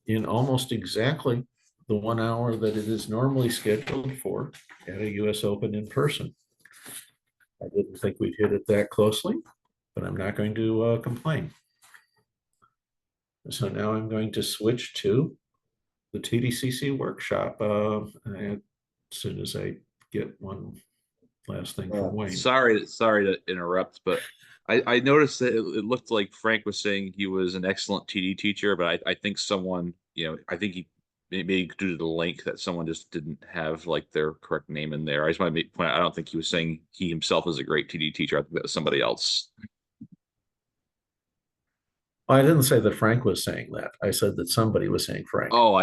in almost exactly the 1 hour that it is normally scheduled for at a US Open in person. I didn't think we'd hit it that closely, but I'm not going to complain. So now I'm going to switch to the TDCC workshop as soon as I get one last thing from Wayne. Sorry to interrupt, but I noticed that it looked like Frank was saying he was an excellent TD teacher, but I think someone, I think he maybe due to the link that someone just didn't have like their correct name in there. I just want to point out, I don't think he was saying he himself is a great TD teacher. I think that was somebody else. I didn't say that Frank was saying that. I said that somebody was saying Frank. Oh,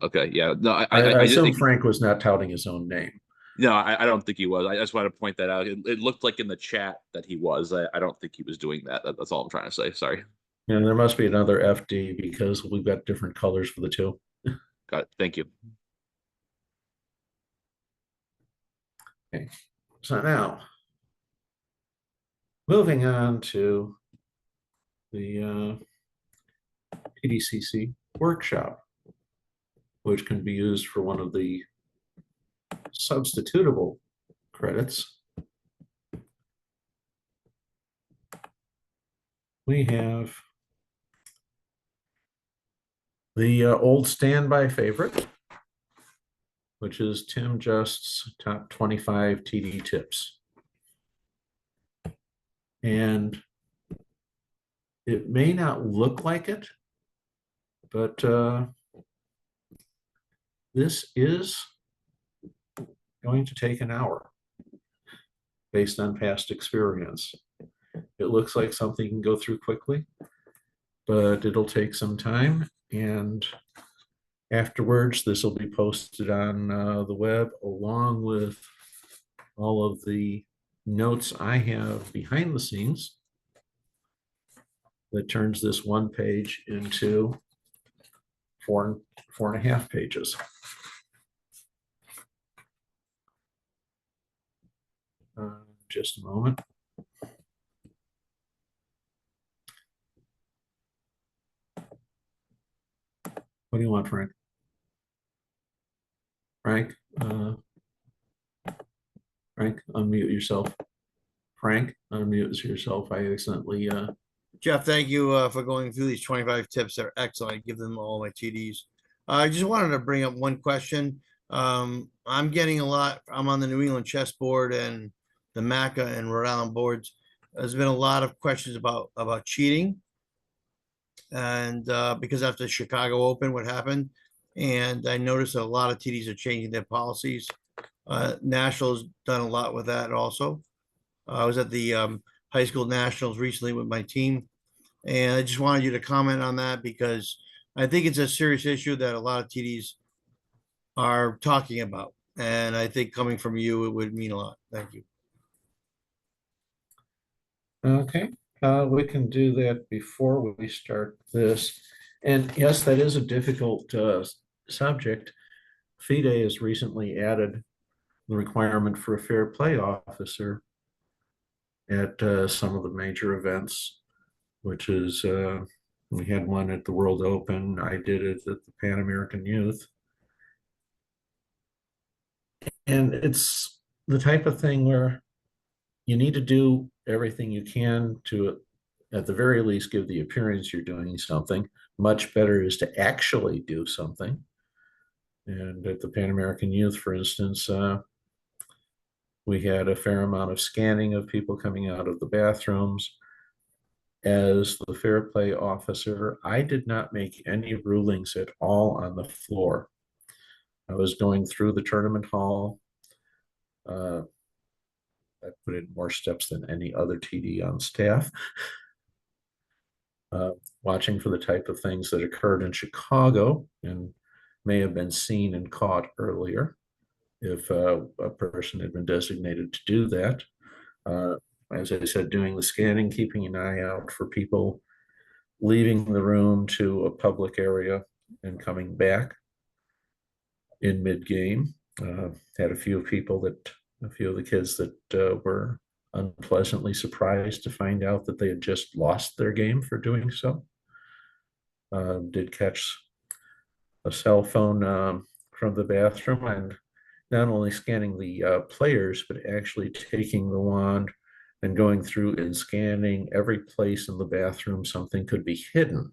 okay, yeah. No, I I assume think Frank was not touting his own name. no, I don't think he was. I just wanted to point that out. It looked like in the chat that he was. I don't think he was doing that. That's all I'm trying to say. Sorry. And there must be another FD because we've got different colors for the two. Got it. Thank you. Okay. So now, moving on to the TDCC workshop, which can be used for one of the substitutable credits. We have the old standby favorite, which is Tim Just's top 25 TD tips. And it may not look like it, but this is going to take an hour based on past experience. It looks like something you can go through quickly, but it'll take some time. And afterwards, this will be posted on the web along with all of the notes I have behind the scenes that turns this one page into four and a half pages. Just a moment. What do you want, Frank? Frank, Frank, unmute yourself. Frank, unmute yourself. I accidentally. Jeff, thank you for going through these 25 tips. They're excellent. I give them all my TDs. I just wanted to bring up one question. I'm getting a lot. I'm on the New England chess board and the MACA and Rhode Island boards. There's been a lot of questions about cheating. And because after Chicago Open, what happened? And I noticed that a lot of TDs are changing their policies. Nationals done a lot with that also. I was at the high school nationals recently with my team. And I just wanted you to comment on that because I think it's a serious issue that a lot of TDs are talking about. And I think coming from you, it would mean a lot. Thank you. Okay, we can do that before we start this. And yes, that is a difficult subject. FIDE has recently added the requirement for a fair play officer at some of the major events, which is we had one at the World Open. I did it at the Pan American Youth. And it's the type of thing where you need to do everything you can to, at the very least, give the appearance you're doing something. Much better is to actually do something. And at the Pan American Youth, for instance, we had a fair amount of scanning of people coming out of the bathrooms. As the fair play officer, I did not make any rulings at all on the floor. I was going through the tournament hall. I put in more steps than any other TD on staff. Watching for the type of things that occurred in Chicago and may have been seen and caught earlier if a person had been designated to do that. As I said, doing the scanning, keeping an eye out for people leaving the room to a public area and coming back in mid-game. Had a few of the kids that were unpleasantly surprised to find out that they had just lost their game for doing so. Did catch a cell phone from the bathroom and not only scanning the players, but actually taking the wand and going through and scanning every place in the bathroom something could be hidden.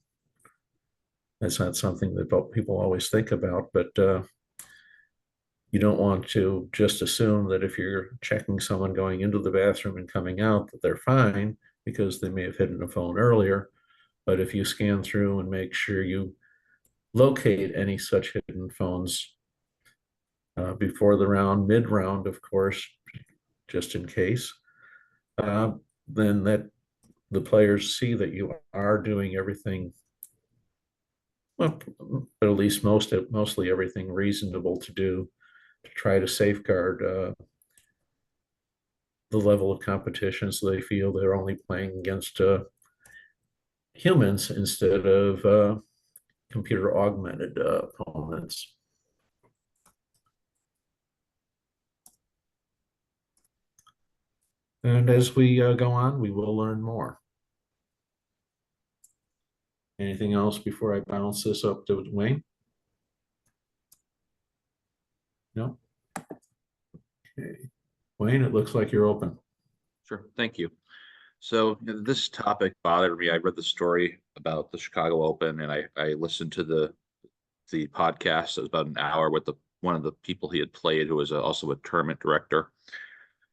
That's not something that people always think about, but you don't want to just assume that if you're checking someone going into the bathroom and coming out that they're fine because they may have hidden a phone earlier. But if you scan through and make sure you locate any such hidden phones before the round, mid-round, of course, just in case, then that the players see that you are doing everything, well, at least mostly everything reasonable to do to try to safeguard the level of competition so they feel they're only playing against humans instead of computer augmented opponents. And as we go on, we will learn more. Anything else before I bounce this up to Wayne? No? Okay. Wayne, it looks like you're open. Sure, thank you. So this topic bothered me. I read the story about the Chicago Open, and I listened to the podcast. It was about an hour with one of the people he had played, who was also a tournament director.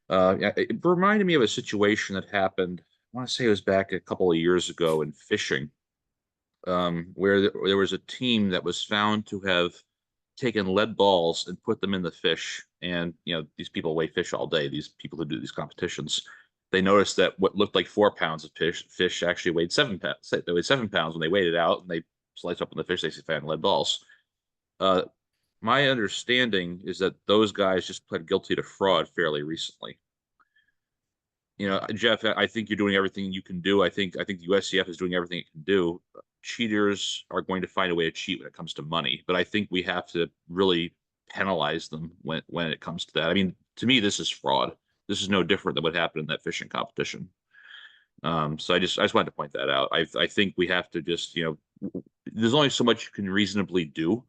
It reminded me of a situation that happened. I want to say it was back a couple of years ago in fishing, where there was a team that was found to have taken lead balls and put them in the fish. And these people weigh fish all day. These people who do these competitions, they noticed that what looked like 4 pounds of fish actually weighed 7 pounds. They weighed 7 pounds when they weighed it out, and they sliced up in the fish. They found lead balls. My understanding is that those guys just pled guilty to fraud fairly recently. Jeff, I think you're doing everything you can do. I think the USCF is doing everything it can do. Cheaters are going to find a way to cheat when it comes to money, but I think we have to really penalize them when it comes to that. I mean, to me, this is fraud. This is no different than what happened in that fishing competition. So I just wanted to point that out. I think we have to just, there's only so much you can reasonably do,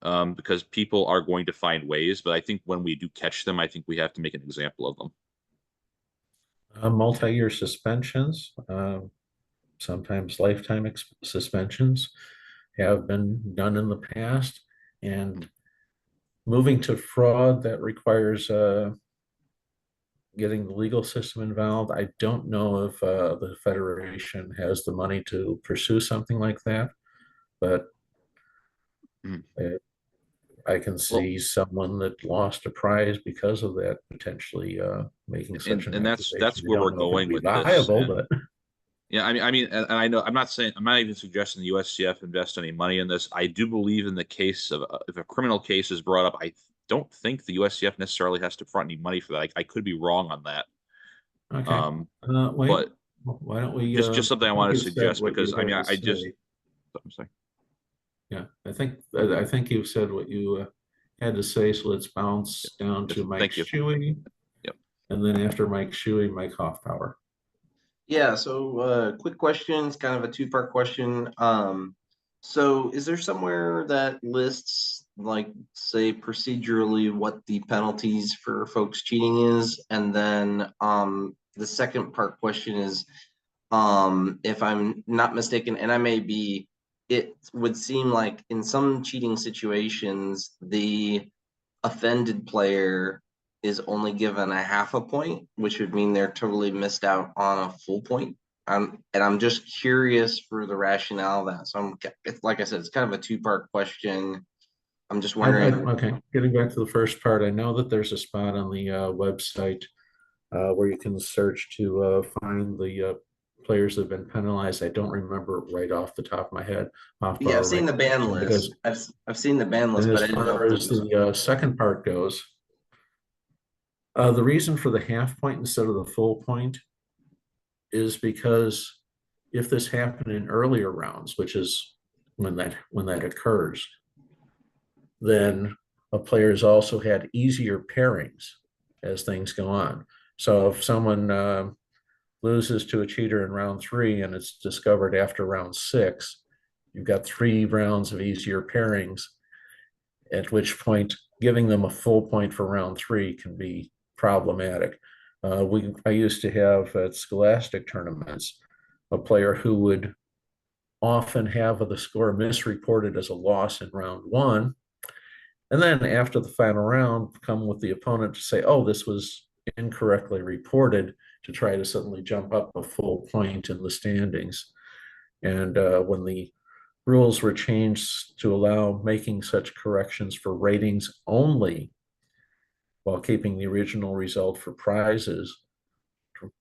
because people are going to find ways. But I think when we do catch them, I think we have to make an example of them. Multi-year suspensions, sometimes lifetime suspensions have been done in the past, and moving to fraud that requires getting the legal system involved. I don't know if the Federation has the money to pursue something like that, but I can see someone that lost a prize because of that potentially making such an accusation. That's where we're going with viable, this. But yeah, I mean, and I know I'm not even suggesting the USCF invest any money in this. I do believe in the case of if a criminal case is brought up, I don't think the USCF necessarily has to front any money for that. I could be wrong on that. okay. But why don't we just something I want to suggest, because I mean, I'm sorry. Yeah, I think you've said what you had to say, so let's bounce down to Mike Thank you. Shuey. Yep. And then after Mike Shuey, Mike Hoffpower. Yeah, so quick questions, kind of a two-part question. So is there somewhere that lists, like, say procedurally what the penalties for folks cheating is? And then the second part question is, if I'm not mistaken, and I may be, it would seem like in some cheating situations, the offended player is only given a half a point, which would mean they're totally missed out on a full point. And I'm just curious for the rationale of that. So it's like I said, it's kind of a two-part question. I'm just wondering. Okay, getting back to the first part, I know that there's a spot on the website where you can search to find the players that have been penalized. I don't remember it right off the top of my head. Yeah, I've seen the ban list. I've seen the ban list, And but I as didn't know far if as there was. the second part goes, the reason for the half point instead of the full point is because if this happened in earlier rounds, which is when that occurs, then a player's also had easier pairings as things go on. So if someone loses to a cheater in round 3 and it's discovered after round 6, you've got 3 rounds of easier pairings, at which point giving them a full point for round 3 can be problematic. I used to have at Scholastic tournaments a player who would often have the score misreported as a loss in round 1, and then after the final round come with the opponent to say, oh, this was incorrectly reported, to try to suddenly jump up a full point in the standings. And when the rules were changed to allow making such corrections for ratings only while keeping the original result for prizes,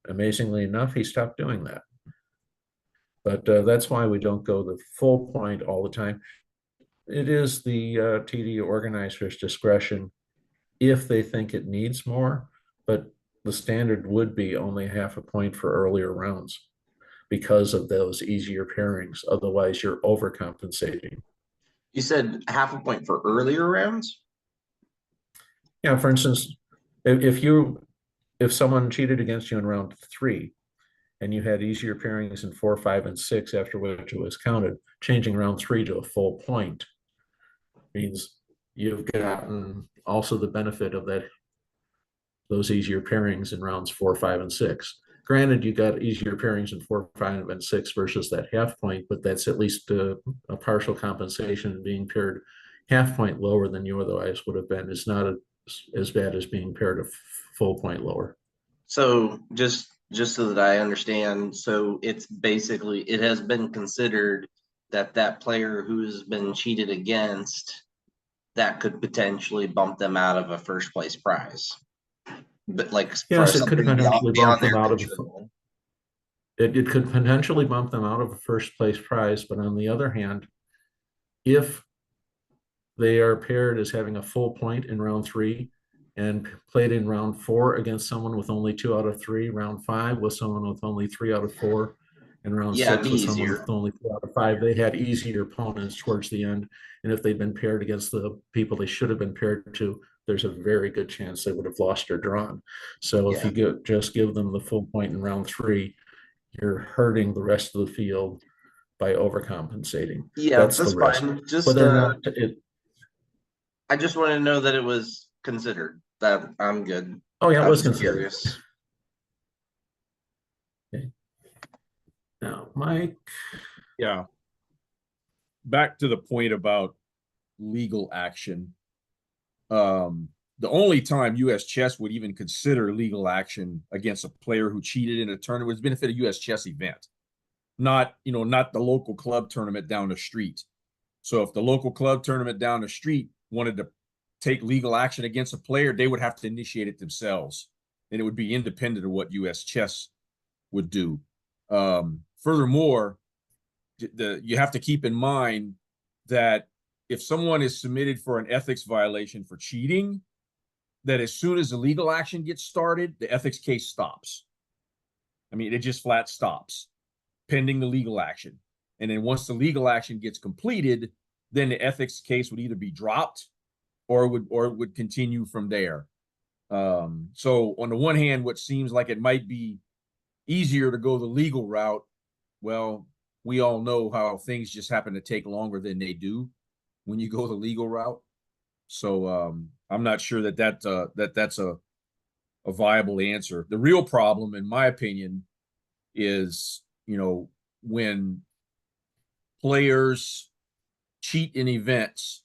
amazingly enough, he stopped doing that. But that's why we don't go the full point all the time. It is the TD organizer's discretion if they think it needs more, but the standard would be only half a point for earlier rounds because of those easier pairings. Otherwise, you're overcompensating. You said half a point for earlier rounds? Yeah, for instance, if someone cheated against you in round 3 and you had easier pairings in 4, 5, and 6 after which it was counted, changing round 3 to a full point means you've gotten also the benefit of those easier pairings in rounds 4, 5, and 6. Granted, you got easier pairings in 4, 5, and 6 versus that half point, but that's at least a partial compensation. Being paired half point lower than you otherwise would have been is not as bad as being paired a full point lower. So just so that I understand, so it's basically, it has been considered that player who has been cheated against, that could potentially bump them out of a first place prize. But like, yes, it could potentially bump them out of it could potentially bump them out of a first place prize. But on the other hand, if they are paired as having a full point in round 3 and played in round 4 against someone with only 2 out of 3, round 5 with someone with only 3 out of 4, and round 6 with someone with only 2 out of 5, they had easier opponents towards the end. And if they'd been paired against the people they should have been paired to, there's a very good chance they would have lost or drawn. So if you just give them the full point in round 3, you're hurting the rest of the field by overcompensating. Yeah, that's the risk. Fine. Just I just want to know that it was considered. That I'm good. Oh yeah, it was considered. Curious. Okay. Now, Mike. Yeah. Back to the point about legal action. The only time US Chess would even consider legal action against a player who cheated in a tournament was benefit a US Chess event, not the local club tournament down the street. So if the local club tournament down the street wanted to take legal action against a player, they would have to initiate it themselves, and it would be independent of what US Chess would do. Furthermore, you have to keep in mind that if someone is submitted for an ethics violation for cheating, that as soon as the legal action gets started, the ethics case stops. I mean, it just flat stops pending the legal action. And then once the legal action gets completed, then the ethics case would either be dropped or it would continue from there. So on the one hand, what seems like it might be easier to go the legal route, well, we all know how things just happen to take longer than they do when you go the legal route. So I'm not sure that that's a viable answer. The real problem, in my opinion, is, you know, when players cheat in events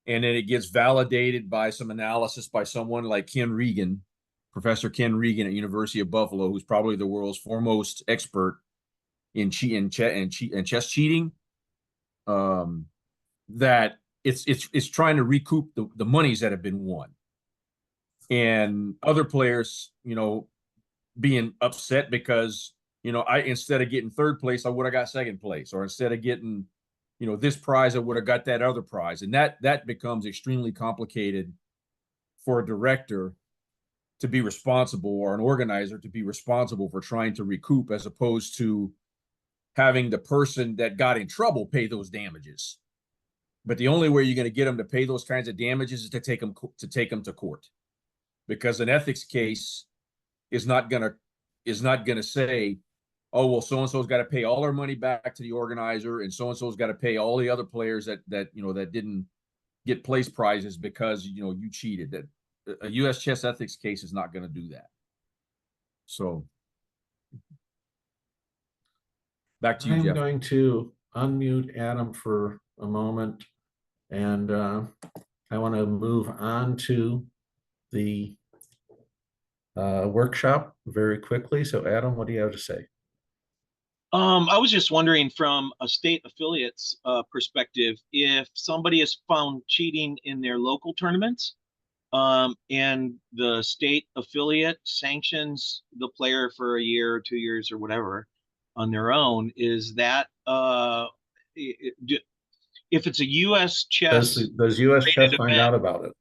and then it gets validated by some analysis by someone like Ken Regan, Professor Ken Regan at University of Buffalo, who's probably the world's foremost expert in chess cheating, that it's trying to recoup the monies that have been won. And other players, you know, being upset because, you know, instead of getting third place, I would have got second place, or instead of getting, you know, this prize, I would have got that other prize. And that becomes extremely complicated for a director to be responsible, or an organizer to be responsible for trying to recoup, as opposed to having the person that got in trouble pay those damages. But the only way you're going to get them to pay those kinds of damages is to take them to court, because an ethics case is not going to say, oh, well, so-and-so's got to pay all their money back to the organizer, and so-and-so's got to pay all the other players that didn't get place prizes because, you know, you cheated. That a U.S. chess ethics case is not going to do that. So back to you, Jeff. I'm going to unmute Adam for a moment, and I want to move on to the workshop very quickly. So Adam, what do you have to say? I was just wondering, from a state affiliate's perspective, if somebody is found cheating in their local tournaments, and the state affiliate sanctions the player for a year or 2 years or whatever on their own, is that if it's a U.S. chess, Does U.S. chess rated find event, out about it?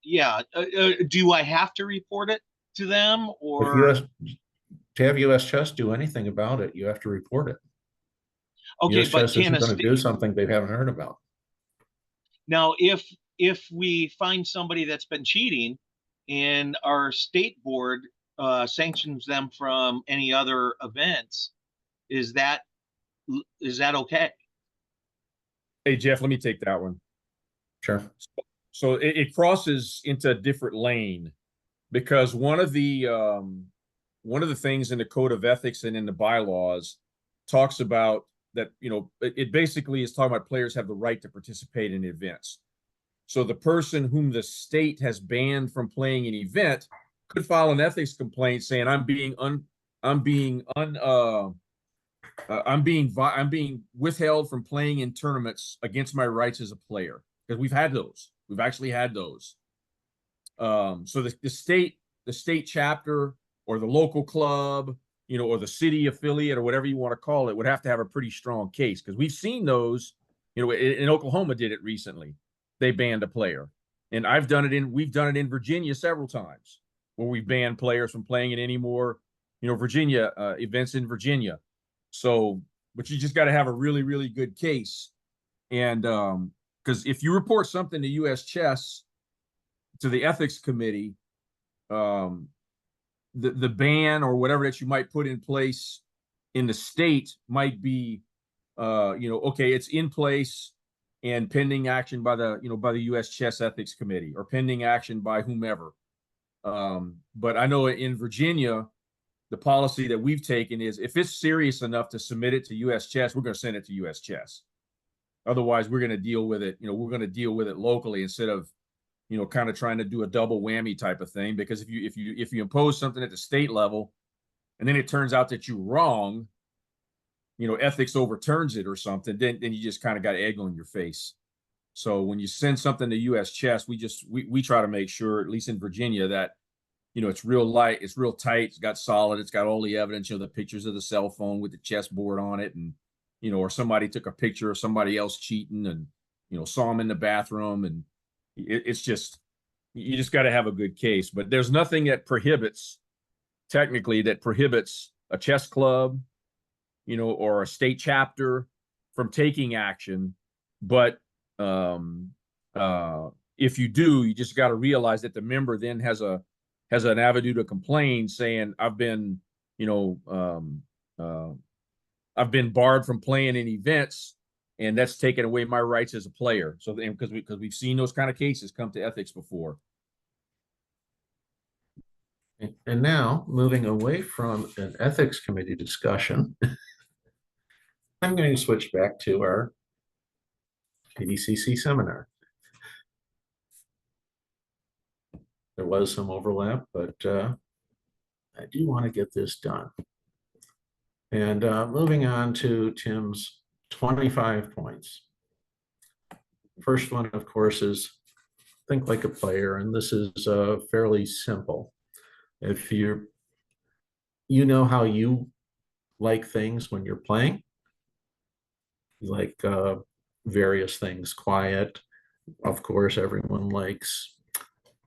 yeah, do I have to report it to them, If or to have U.S. chess do anything about it, you have to report it. okay? US But chess can isn't a going to do state something they haven't heard about. now, if we find somebody that's been cheating and our state board sanctions them from any other events, is that okay? Hey, Jeff, let me take that one. Sure. So it crosses into a different lane, because one of the things in the code of ethics and in the bylaws talks about that, you know, it basically is talking about players have the right to participate in events. So the person whom the state has banned from playing an event could file an ethics complaint saying, I'm being withheld from playing in tournaments against my rights as a player. Because we've had those. We've actually had those. So the state chapter or the local club, you know, or the city affiliate or whatever you want to call it, would have to have a pretty strong case, because we've seen those. You know, in Oklahoma did it recently. They banned a player, and we've done it in Virginia several times, where we've banned players from playing in any more, you know, Virginia events in Virginia. So, but you just got to have a really, really good case. And because if you report something to U.S. Chess, to the ethics committee, the ban or whatever that you might put in place in the state might be, you know, okay, it's in place and pending action by the U.S. Chess Ethics Committee, or pending action by whomever. But I know in Virginia, the policy that we've taken is, if it's serious enough to submit it to U.S. Chess, we're going to send it to U.S. Chess. Otherwise, we're going to deal with it. You know, we're going to deal with it locally, instead of, you know, kind of trying to do a double whammy type of thing. Because if you impose something at the state level, and then it turns out that you're wrong, you know, ethics overturns it or something, then you just kind of got egg on your face. So when you send something to U.S. Chess, we try to make sure, at least in Virginia, that, you know, it's real light, it's real tight, it's got solid, it's got all the evidence, you know, the pictures of the cell phone with the chessboard on it, and, you know, or somebody took a picture of somebody else cheating and, you know, saw him in the bathroom, and it's just, you just got to have a good case. But there's nothing that prohibits a chess club, you know, or a state chapter from taking action But if you do, you just got to realize that the member then has an avenue to complain, saying, I've been, I've been barred from playing in events, and that's taken away my rights as a player. So because we've seen those kind of cases come to ethics before. And now, moving away from an ethics committee discussion, I'm going to switch back to our TDCC seminar. There was some overlap, but I do want to get this done. And moving on to Tim's 25 points. First one, of course, is think like a player, and this is fairly simple. If you know how you like things when you're playing, you like various things, quiet. Of course, everyone likes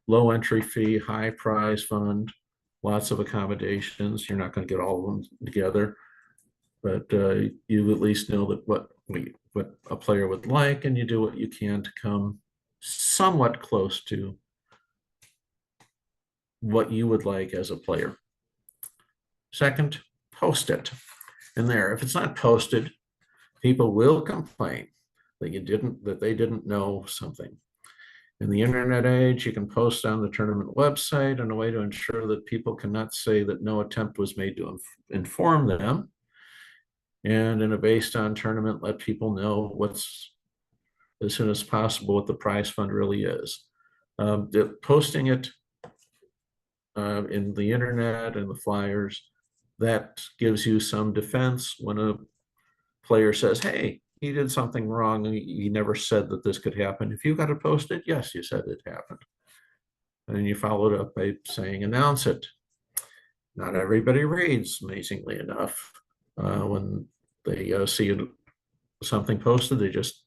low entry fee, high prize fund, lots of accommodations. You're not going to get all of them together, but you at least know that what a player would like, and you do what you can to come somewhat close to what you would like as a player. Second, post it in there. If it's not posted, people will complain that they didn't know something. In the internet age, you can post on the tournament website in a way to ensure that people cannot say that no attempt was made to inform them. And in a based on tournament, let people know as soon as possible what the prize fund really is. Posting it in the internet and the flyers, that gives you some defense when a player says, hey, he did something wrong and he never said that this could happen. If you got it posted, yes, you said it happened. And then you followed up by saying, announce it. Not everybody reads, amazingly enough. When they see something posted, they just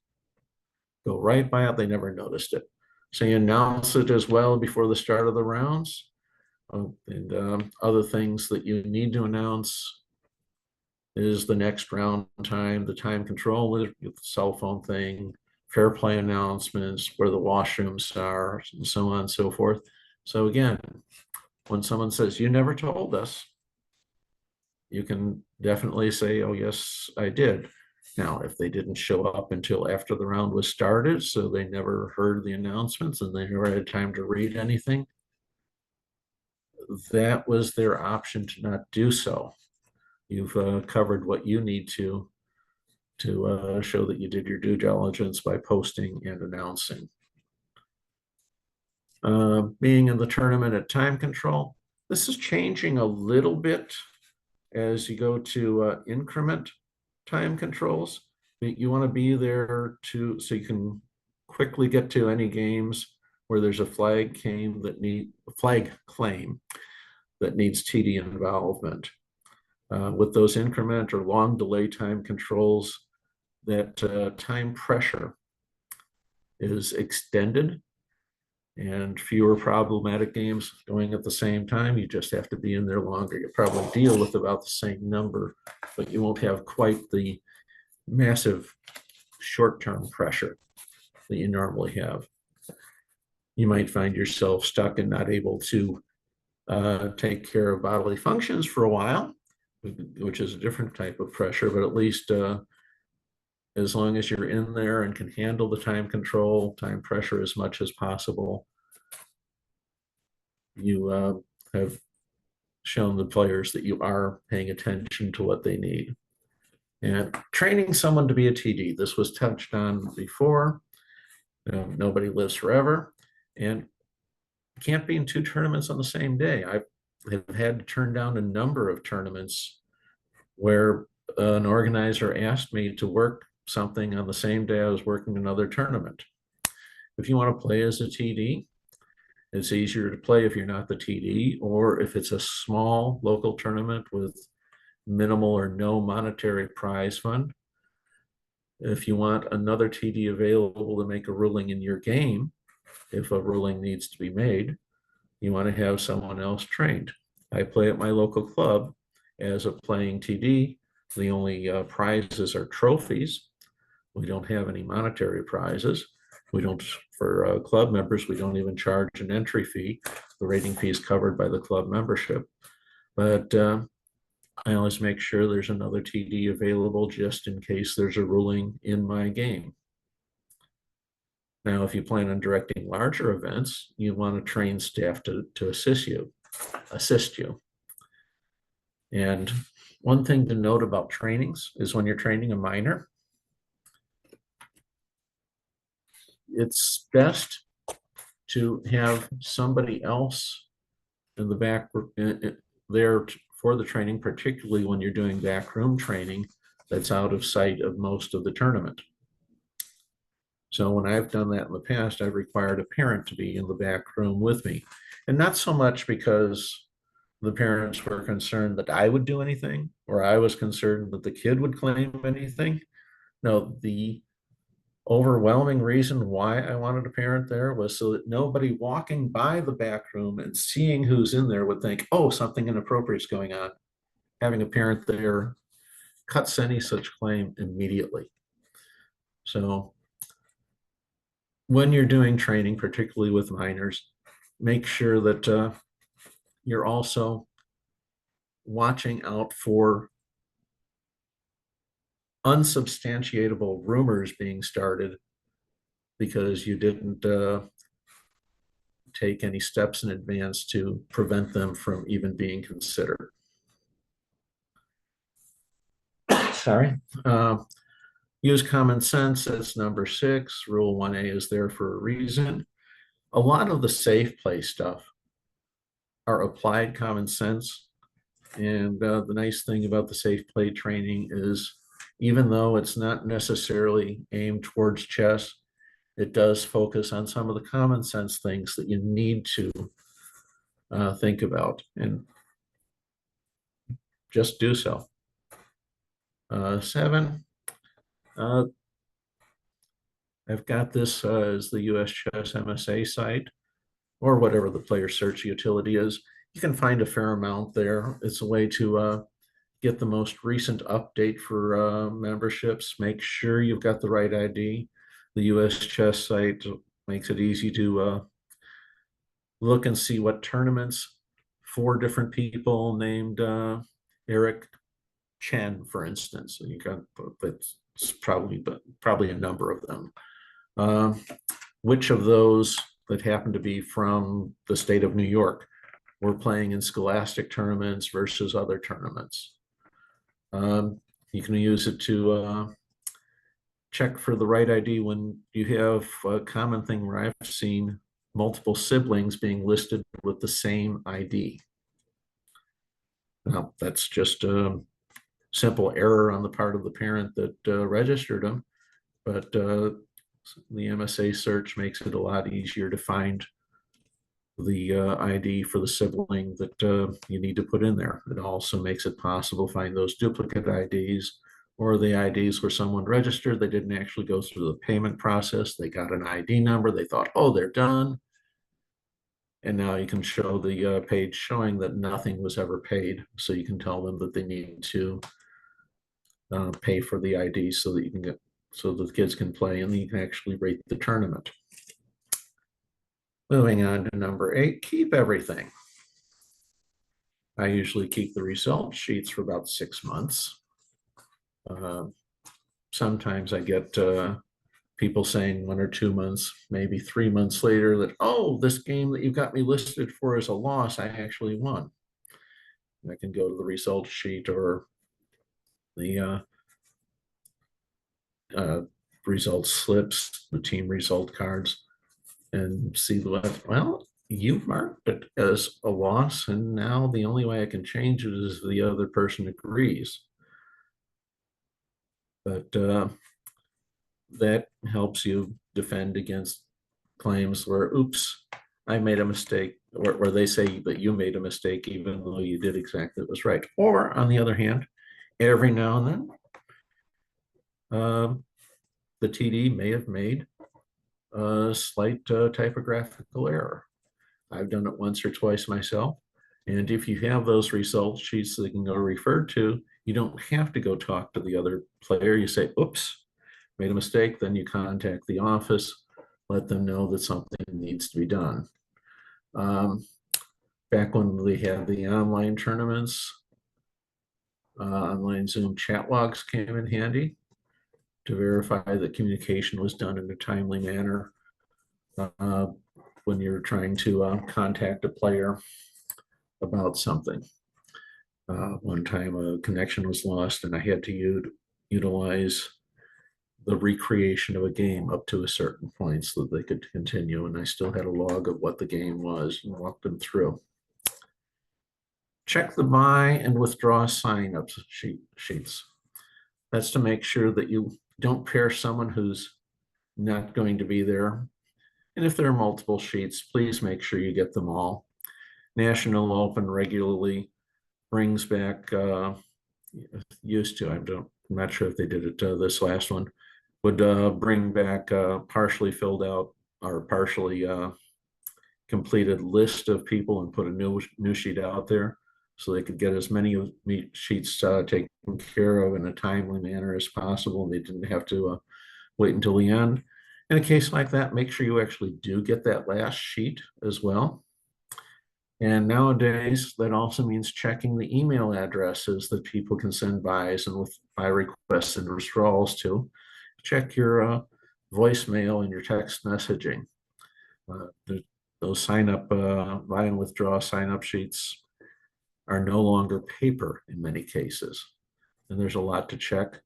go right by it. They never noticed it. So you announce it as well before the start of the rounds. And other things that you need to announce is the next round time, the time control with the cell phone thing, fair play announcements, where the washrooms are, and so on and so forth. So again, when someone says, you never told us, you can definitely say, oh, yes, I did. Now, if they didn't show up until after the round was started, so they never heard the announcements and they never had time to read anything, that was their option to not do so. You've covered what you need to show that you did your due diligence by posting and announcing. Being in the tournament at time control, this is changing a little bit as you go to increment time controls. You want to be there so you can quickly get to any games where there's a flag claim that needs TD involvement. With those increment or long delay time controls, that time pressure is extended and fewer problematic games going at the same time. You just have to be in there longer. You probably deal with about the same number, but you won't have quite the massive short-term pressure that you normally have. You might find yourself stuck and not able to take care of bodily functions for a while, which is a different type of pressure, but at least as long as you're in there and can handle the time control, time pressure as much as possible, you have shown the players that you are paying attention to what they need. And training someone to be a TD, this was touched on before. Nobody lives forever, and can't be in two tournaments on the same day. I have had to turn down a number of tournaments where an organizer asked me to work something on the same day I was working another tournament. If you want to play as a TD, it's easier to play if you're not the TD, or if it's a small local tournament with minimal or no monetary prize fund. If you want another TD available to make a ruling in your game, if a ruling needs to be made, you want to have someone else trained. I play at my local club as a playing TD. The only prizes are trophies. We don't have any monetary prizes. We don't, for club members, we don't even charge an entry fee. The rating fee is covered by the club membership. But I always make sure there's another TD available just in case there's a ruling in my game. Now, if you plan on directing larger events, you want to train staff to assist you. And one thing to note about trainings is when you're training a minor, it's best to have somebody else in the back there for the training, particularly when you're doing backroom training that's out of sight of most of the tournament. So when I've done that in the past, I've required a parent to be in the back room with me. And not so much because the parents were concerned that I would do anything, or I was concerned that the kid would claim anything. No, the overwhelming reason why I wanted a parent there was so that nobody walking by the back room and seeing who's in there would think, oh, something inappropriate is going on. Having a parent there cuts any such claim immediately. So when you're doing training, particularly with minors, make sure that you're also watching out for unsubstantiatable rumors being started because you didn't take any steps in advance to prevent them from even being considered. Sorry. Use common sense as number 6. Rule 1A is there for a reason. A lot of the safe play stuff are applied common sense. And the nice thing about the safe play training is even though it's not necessarily aimed towards chess, it does focus on some of the common sense things that you need to think about, and just do so. 7, I've got this as the US Chess MSA site, or whatever the player search utility is. You can find a fair amount there. It's a way to get the most recent update for memberships. Make sure you've got the right ID. The US Chess site makes it easy to look and see what tournaments 4 different people named Eric Chen, for instance. And you got that's probably a number of them. Which of those that happen to be from the state of New York were playing in scholastic tournaments versus other tournaments? You can use it to check for the right ID when you have a common thing where I've seen multiple siblings being listed with the same ID. Now, that's just a simple error on the part of the parent that registered them, but the MSA search makes it a lot easier to find the ID for the sibling that you need to put in there. It also makes it possible to find those duplicate IDs or the IDs where someone registered, they didn't actually go through the payment process. They got an ID number. They thought, oh, they're done. And now you can show the page showing that nothing was ever paid. So you can tell them that they need to pay for the ID so that you can get, so the kids can play and you can actually rate the tournament. Moving on to number 8, keep everything. I usually keep the result sheets for about 6 months. Sometimes I get people saying 1 or 2 months, maybe 3 months later that, oh, this game that you got me listed for as a loss, I actually won. And I can go to the result sheet or the result slips, the team result cards, and see what, well, you marked it as a loss, and now the only way I can change it is the other person agrees. But that helps you defend against claims where, oops, I made a mistake, or they say that you made a mistake even though you did exactly what was right. Or on the other hand, every now and then, the TD may have made a slight typographical error. I've done it once or twice myself. And if you have those result sheets that can go referred to, you don't have to go talk to the other player. You say, oops, Made a mistake, then you contact the office, let them know that something needs to be done. Back when we had the online tournaments, online Zoom chat logs came in handy to verify that communication was done in a timely manner when you're trying to contact a player about something. One time a connection was lost and I had to utilize the recreation of a game up to a certain point so that they could continue, and I still had a log of what the game was and walked them through. Check the buy and withdraw sign-ups sheets. That's to make sure that you don't pair someone who's not going to be there. And if there are multiple sheets, please make sure you get them all. National Open regularly brings back, used to, I'm not sure if they did it this last one, would bring back a partially filled out or partially completed list of people and put a new sheet out there so they could get as many sheets taken care of in a timely manner as possible. They didn't have to wait until the end. In a case like that, make sure you actually do get that last sheet as well. And nowadays, that also means checking the email addresses that people can send buys and buy requests and withdrawals to. Check your voicemail and your text messaging. Those sign up, buy and withdraw sign up sheets are no longer paper in many cases. And there's a lot to check.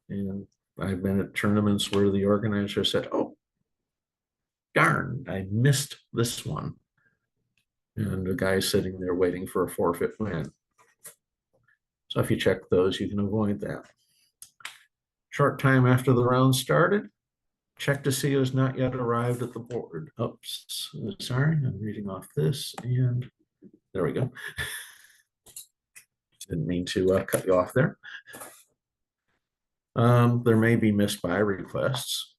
And I've been at tournaments where the organizer said, oh, darn, I missed this one. And the guy's sitting there waiting for a forfeit win. So if you check those, you can avoid that. Short time after the round started, check to see who's not yet arrived at the board. Oops, sorry, I'm reading off this, and there we go. Didn't mean to cut you off there. There may be missed buy requests.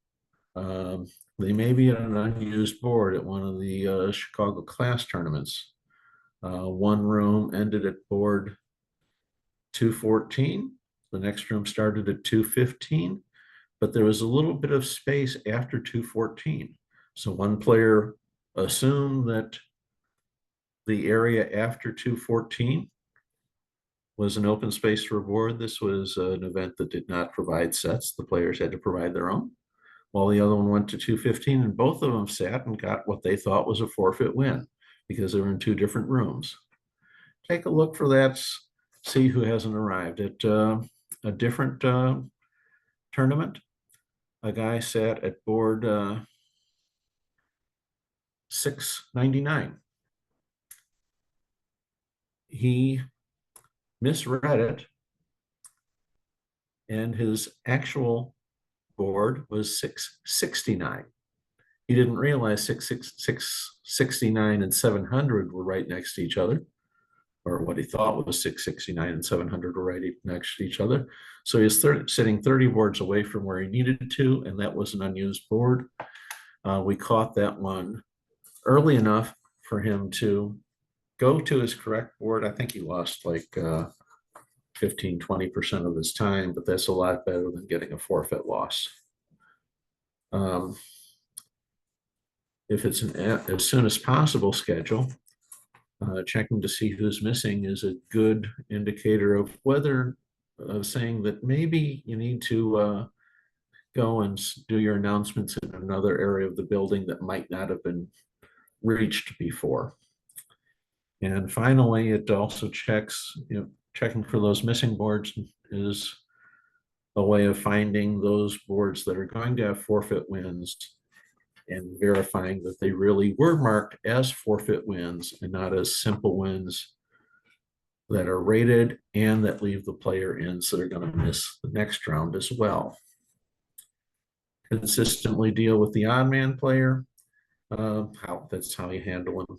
They may be at an unused board at one of the Chicago class tournaments. One room ended at board 214. The next room started at 215, but there was a little bit of space after 214. So one player assumed that the area after 214 was an open space for a board. This was an event that did not provide sets. The players had to provide their own. While the other one went to 215, and both of them sat and got what they thought was a forfeit win because they were in two different rooms. Take a look for that, see who hasn't arrived. At a different tournament, a guy sat at board 699. He misread it, and his actual board was 669. He didn't realize 669 and 700 were right next to each other, or what he thought was 669 and 700 were right next to each other. So he was sitting 30 boards away from where he needed to, and that was an unused board. We caught that one early enough for him to go to his correct board. I think he lost like 15–20% of his time, but that's a lot better than getting a forfeit loss. If it's an as soon as possible schedule, checking to see who's missing is a good indicator of whether saying that maybe you need to go and do your announcements in another area of the building that might not have been reached before. And finally, it also checks, checking for those missing boards is a way of finding those boards that are going to have forfeit wins and verifying that they really were marked as forfeit wins and not as simple wins that are rated and that leave the player in, so they're going to miss the next round as well. Consistently deal with the odd man player. That's how you handle them.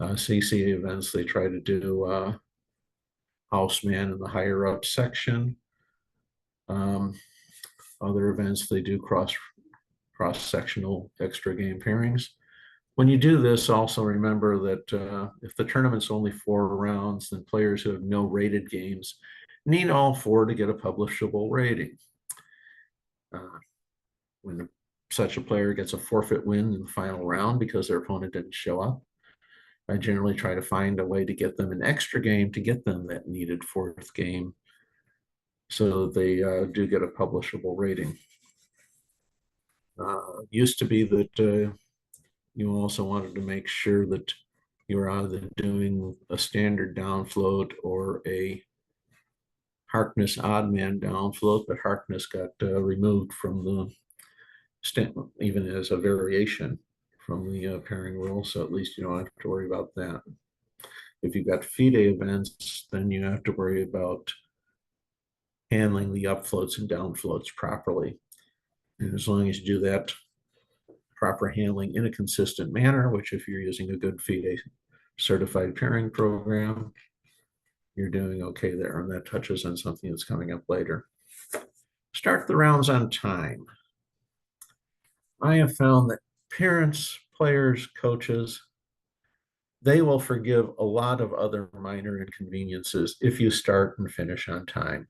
CC events, they try to do house man in the higher up section. Other events, they do cross-sectional extra game pairings. When you do this, also remember that if the tournament's only 4 rounds, then players who have no rated games need all 4 to get a publishable rating. when such a player gets a forfeit win in the final round because their opponent didn't show up, I generally try to find a way to get them an extra game to get them that needed fourth game so that they do get a publishable rating. Used to be that you also wanted to make sure that you were either doing a standard downfloat or a Harkness odd man downfloat, but Harkness got removed from the even as a variation from the pairing rule, so at least you don't have to worry about that. If you've got FIDE events, then you have to worry about handling the upfloats and downfloats properly. And as long as you do that proper handling in a consistent manner, which if you're using a good FIDE certified pairing program, you're doing okay there. And that touches on something that's coming up later. Start the rounds on time. I have found that parents, players, coaches, they will forgive a lot of other minor inconveniences if you start and finish on time.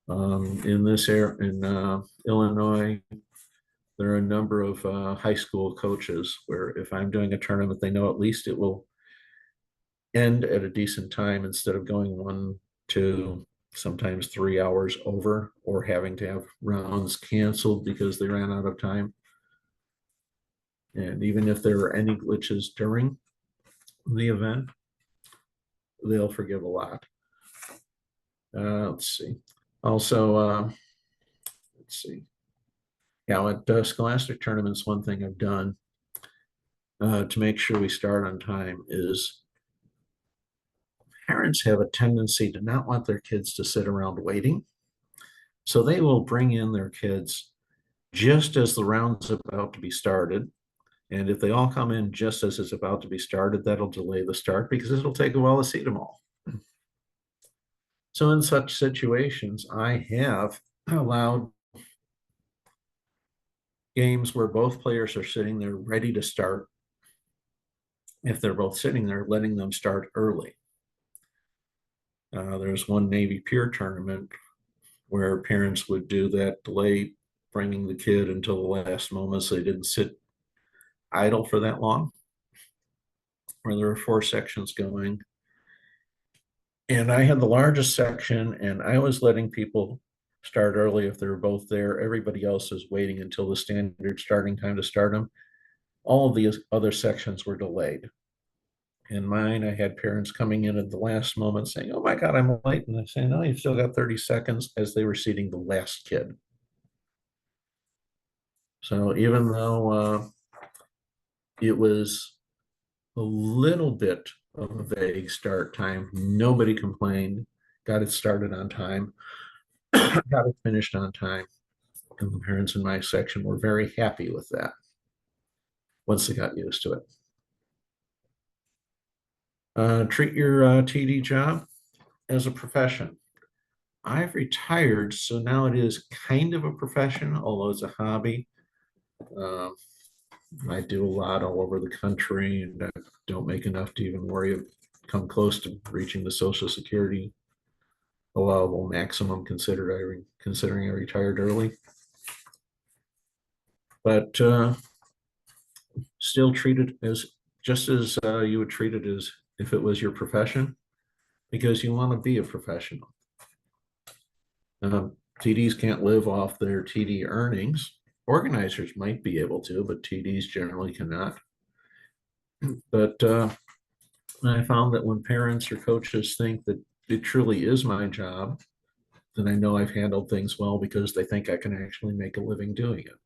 In this area, in Illinois, there are a number of high school coaches where if I'm doing a tournament, they know at least it will end at a decent time instead of going 1, 2, sometimes 3 hours over, or having to have rounds canceled because they ran out of time. And even if there are any glitches during the event, they'll forgive a lot. Let's see. Also, let's see. Yeah, at Scholastic tournaments, one thing I've done to make sure we start on time is parents have a tendency to not want their kids to sit around waiting. So they will bring in their kids just as the round's about to be started. And if they all come in just as it's about to be started, that'll delay the start because it'll take a while to seat them all. So in such situations, I have allowed games where both players are sitting there ready to start. If they're both sitting there, letting them start early. There's one Navy Pier tournament where parents would do that, delay bringing the kid until the last moment so they didn't sit idle for that long, where there were 4 sections going. And I had the largest section, and I was letting people start early if they were both there. Everybody else was waiting until the standard starting time to start them. All of these other sections were delayed. In mine, I had parents coming in at the last moment saying, "Oh my God, I'm late." And I say, "No, you've still got 30 seconds," as they were seating the last kid. So even though it was a little bit of a vague start time, nobody complained, got it started on time, got it finished on time. And the parents in my section were very happy with that once they got used to it. Treat your TD job as a profession. I've retired, so now it is kind of a profession, although it's a hobby. I do a lot all over the country, and I don't make enough to even worry of come close to reaching the Social Security allowable maximum considering I retired early. But still treat it as just as you would treat it as if it was your profession, because you want to be a professional. TDs can't live off their TD earnings. Organizers might be able to, but TDs generally cannot. But I found that when parents or coaches think that it truly is my job, then I know I've handled things well because they think I can actually make a living doing it.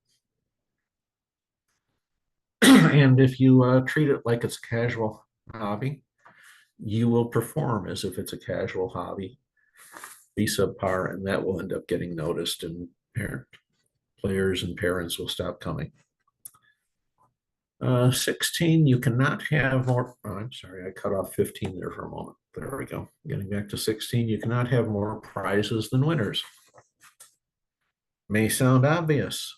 And if you treat it like it's a casual hobby, you will perform as if it's a casual hobby, be subpar, and that will end up getting noticed, and players and parents will stop coming. 16, you cannot have more. Oh, I'm sorry, I cut off 15 there for a moment. There we go. Getting back to 16, you cannot have more prizes than winners. May sound obvious.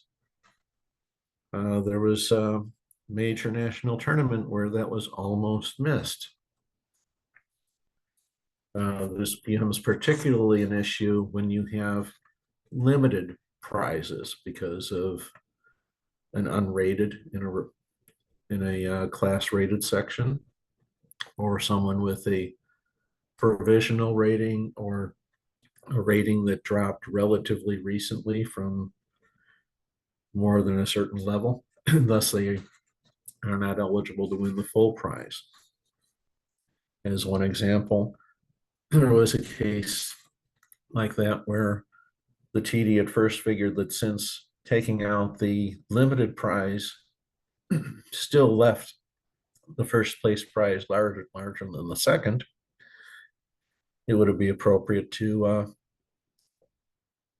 There was a major national tournament where that was almost missed. This becomes particularly an issue when you have limited prizes because of an unrated in a class rated section, or someone with a provisional rating or a rating that dropped relatively recently from more than a certain level. Thus, they are not eligible to win the full prize. As one example, there was a case like that where the TD at first figured that since taking out the limited prize still left the first place prize larger than the second, it would be appropriate to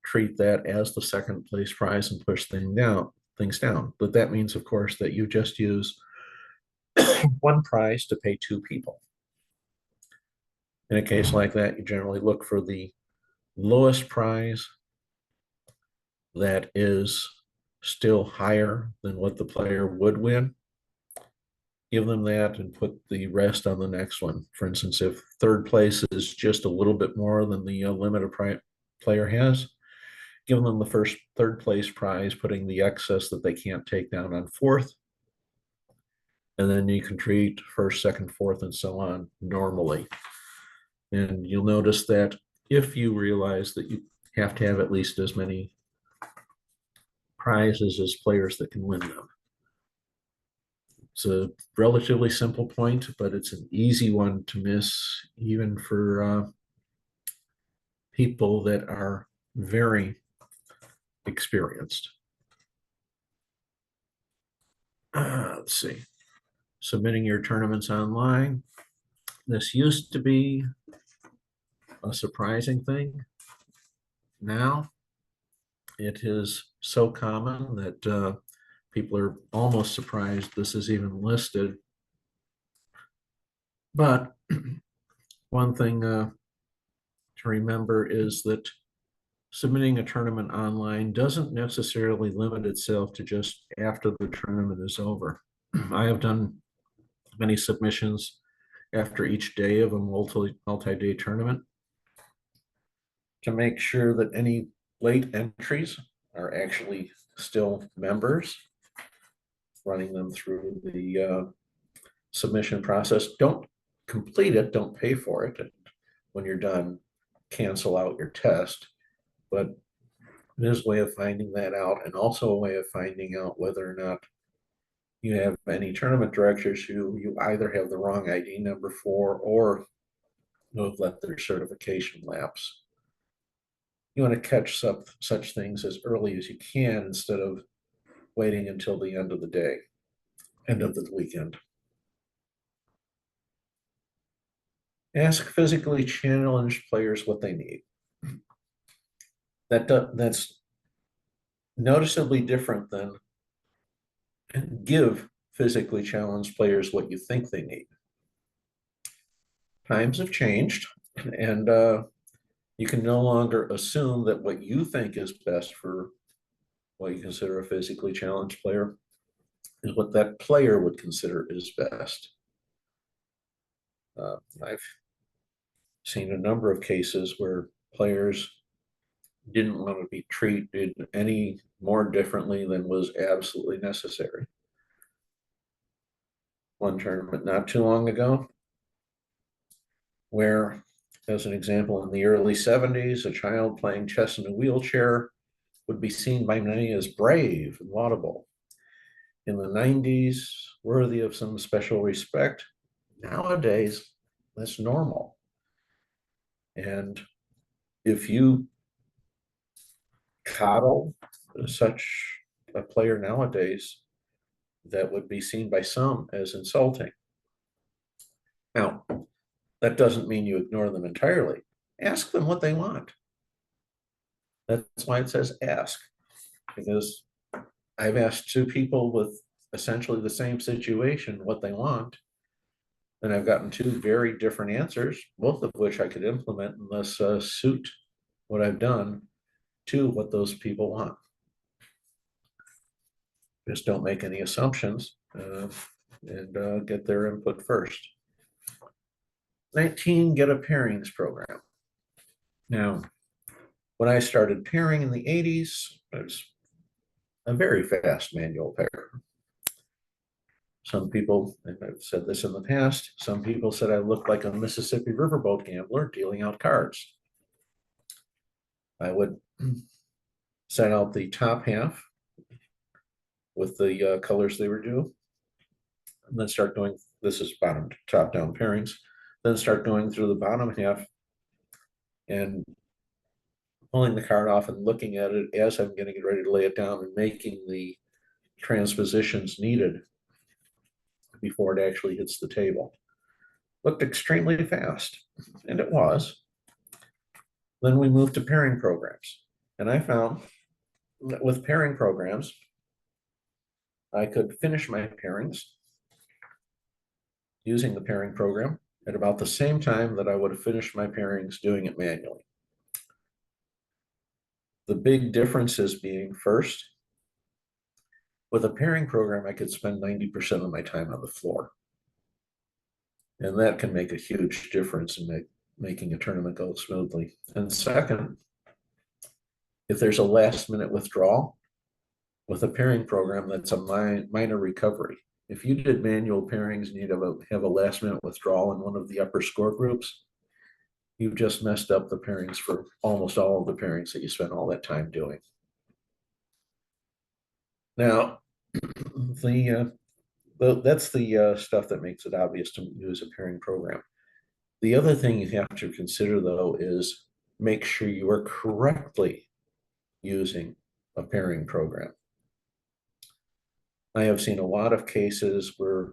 treat that as the second place prize and push things down. But that means, of course, that you just use one prize to pay two people. In a case like that, you generally look for the lowest prize that is still higher than what the player would win. Give them that and put the rest on the next one. For instance, if third place is just a little bit more than the limited player has, give them the third place prize, putting the excess that they can't take down on fourth. And then you can treat first, second, fourth, and so on normally. And you'll notice that if you realize that you have to have at least as many prizes as players that can win them. It's a relatively simple point, but it's an easy one to miss, even for people that are very experienced. Let's see. Submitting your tournaments online. This used to be a surprising thing. Now it is so common that people are almost surprised this is even listed. But one thing to remember is that submitting a tournament online doesn't necessarily limit itself to just after the tournament is over. I have done many submissions after each day of a multi-day tournament to make sure that any late entries are actually still members, running them through the submission process. Don't complete it, don't pay for it. And when you're done, cancel out your test. But there's a way of finding that out, and also a way of finding out whether or not you have any tournament directors who you either have the wrong ID number for or who have let their certification lapse. You want to catch such things as early as you can instead of waiting until the end of the day, end of the weekend. Ask physically challenged players what they need. That's noticeably different than give physically challenged players what you think they need. Times have changed, and you can no longer assume that what you think is best for what you consider a physically challenged player is what that player would consider is best. I've seen a number of cases where players didn't want to be treated any more differently than was absolutely necessary. One tournament not too long ago, where, as an example, in the early 70s, a child playing chess in a wheelchair would be seen by many as brave and laudable. In the 90s, worthy of some special respect. Nowadays, that's normal. And if you coddle such a player nowadays, that would be seen by some as insulting. Now, that doesn't mean you ignore them entirely. Ask them what they want. That's why it says ask, because I've asked two people with essentially the same situation what they want, and I've gotten two very different answers, both of which I could implement and thus suit what I've done to what those people want. Just don't make any assumptions and get their input first. 19, get a pairings program. Now, When I started pairing in the 80s, I was a very fast manual pair. Some people, and I've said this in the past, some people said I looked like a Mississippi riverboat gambler dealing out cards. I would set out the top half with the colors they were due, and then start going, this is bottom to top down pairings, then start going through the bottom half and pulling the card off and looking at it as I'm getting ready to lay it down and making the transpositions needed before it actually hits the table. Looked extremely fast, and it was. Then we moved to pairing programs, and I found that with pairing programs, I could finish my pairings using the pairing program at about the same time that I would have finished my pairings doing it manually. The big differences being, first, with a pairing program, I could spend 90% of my time on the floor. And that can make a huge difference in making a tournament go smoothly. And second, if there's a last minute withdrawal, with a pairing program, that's a minor recovery. If you did manual pairings and you'd have a last minute withdrawal in one of the upper score groups, you've just messed up the pairings for almost all of the pairings that you spent all that time doing. Now, that's the stuff that makes it obvious to use a pairing program. The other thing you have to consider, though, is make sure you are correctly using a pairing program. I have seen a lot of cases where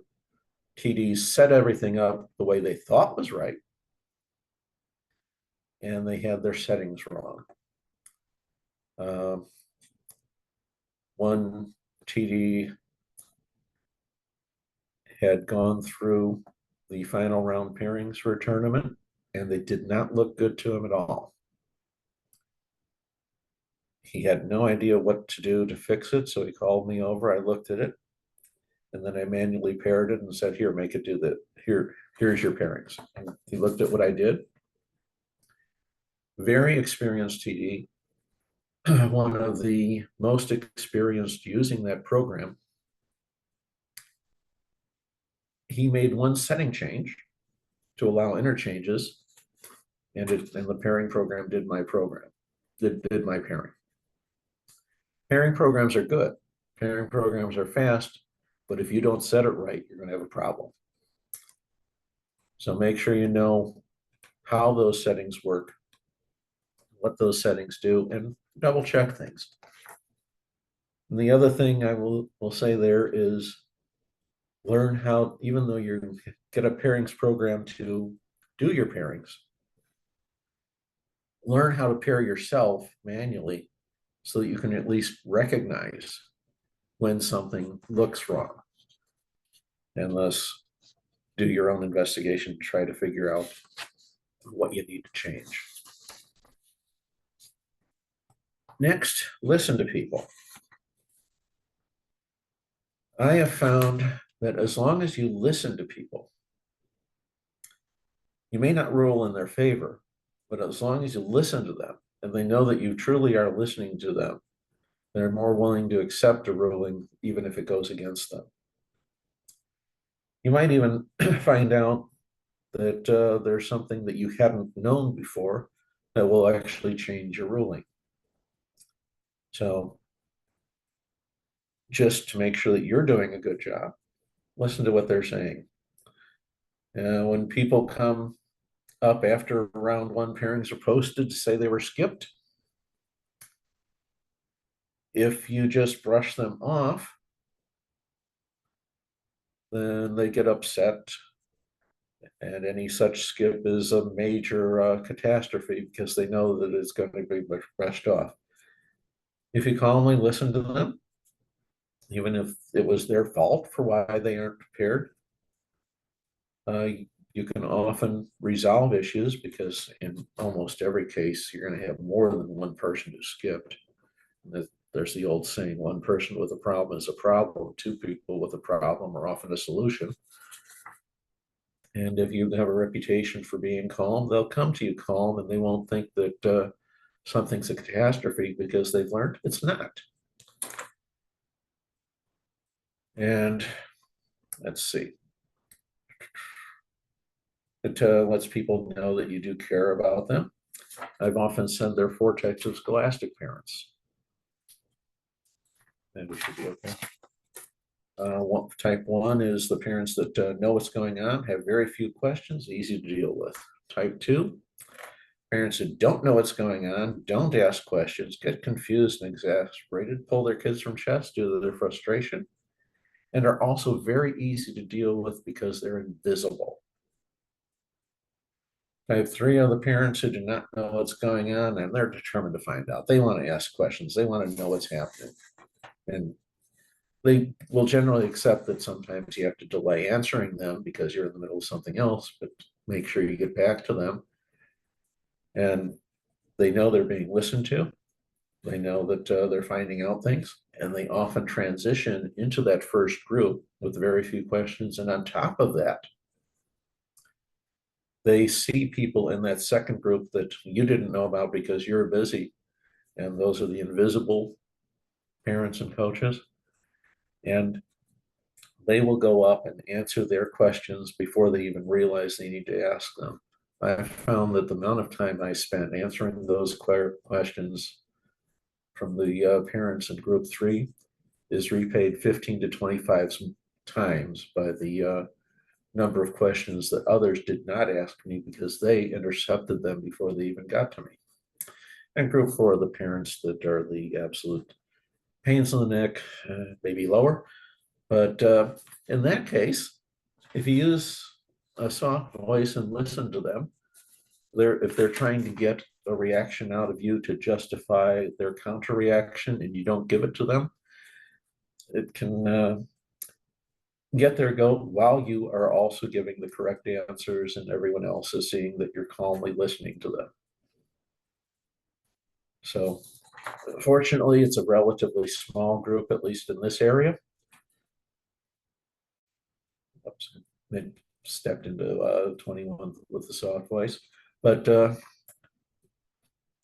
TDs set everything up the way they thought was right, and they had their settings wrong. One TD had gone through the final round pairings for a tournament, and they did not look good to him at all. He had no idea what to do to fix it, so he called me over. I looked at it, and then I manually paired it and said, here, make it do that. Here's your pairings. And he looked at what I did. Very experienced TD, one of the most experienced using that program. He made one setting change to allow interchanges, and the pairing program did my pairing. Pairing programs are good. Pairing programs are fast, but if you don't set it right, you're going to have a problem. So make sure you know how those settings work, what those settings do, and double check things. And the other thing I will say there is learn how, even though you get a pairings program to do your pairings, learn how to pair yourself manually so that you can at least recognize when something looks wrong, and thus do your own investigation to try to figure out what you need to change. Next, listen to people. I have found that as long as you listen to people, you may not rule in their favor, but as long as you listen to them and they know that you truly are listening to them, they're more willing to accept a ruling even if it goes against them. You might even find out that there's something that you hadn't known before that will actually change your ruling. So just to make sure that you're doing a good job, listen to what they're saying. When people come up after round one pairings are posted to say they were skipped, if you just brush them off, then they get upset, and any such skip is a major catastrophe because they know that it's going to be brushed off. If you calmly listen to them, even if it was their fault for why they aren't prepared, you can often resolve issues because in almost every case, you're going to have more than one person who skipped. There's the old saying, one person with a problem is a problem, two people with a problem are often a solution. And if you have a reputation for being calm, they'll come to you calm, and they won't think that something's a catastrophe because they've learned it's not. And let's see. It lets people know that you do care about them. I've often sent their four types of scholastic parents. And we should be okay. Type 1 is the parents that know what's going on, have very few questions, easy to deal with. Type 2, parents who don't know what's going on, don't ask questions, get confused and exasperated, pull their kids from chess due to their frustration, and are also very easy to deal with because they're invisible. Type 3 are the parents who do not know what's going on and they're determined to find out. They want to ask questions. They want to know what's happening. And they will generally accept that sometimes you have to delay answering them because you're in the middle of something else, but make sure you get back to them. And they know they're being listened to. They know that they're finding out things, and they often transition into that first group with very few questions. And on top of that, they see people in that second group that you didn't know about because you're busy. And those are the invisible parents and coaches. And they will go up and answer their questions before they even realize they need to ask them. I found that the amount of time I spent answering those questions from the parents in group 3 is repaid 15 to 25 times by the number of questions that others did not ask me because they intercepted them before they even got to me. And group 4 are the parents that are the absolute pains in the neck, maybe lower. But in that case, if you use a soft voice and listen to them, if they're trying to get a reaction out of you to justify their counter reaction and you don't give it to them, it can get their goat while you are also giving the correct answers and everyone else is seeing that you're calmly listening to them. So fortunately, it's a relatively small group, at least in this area. Oops, I stepped into 21 with the soft voice, but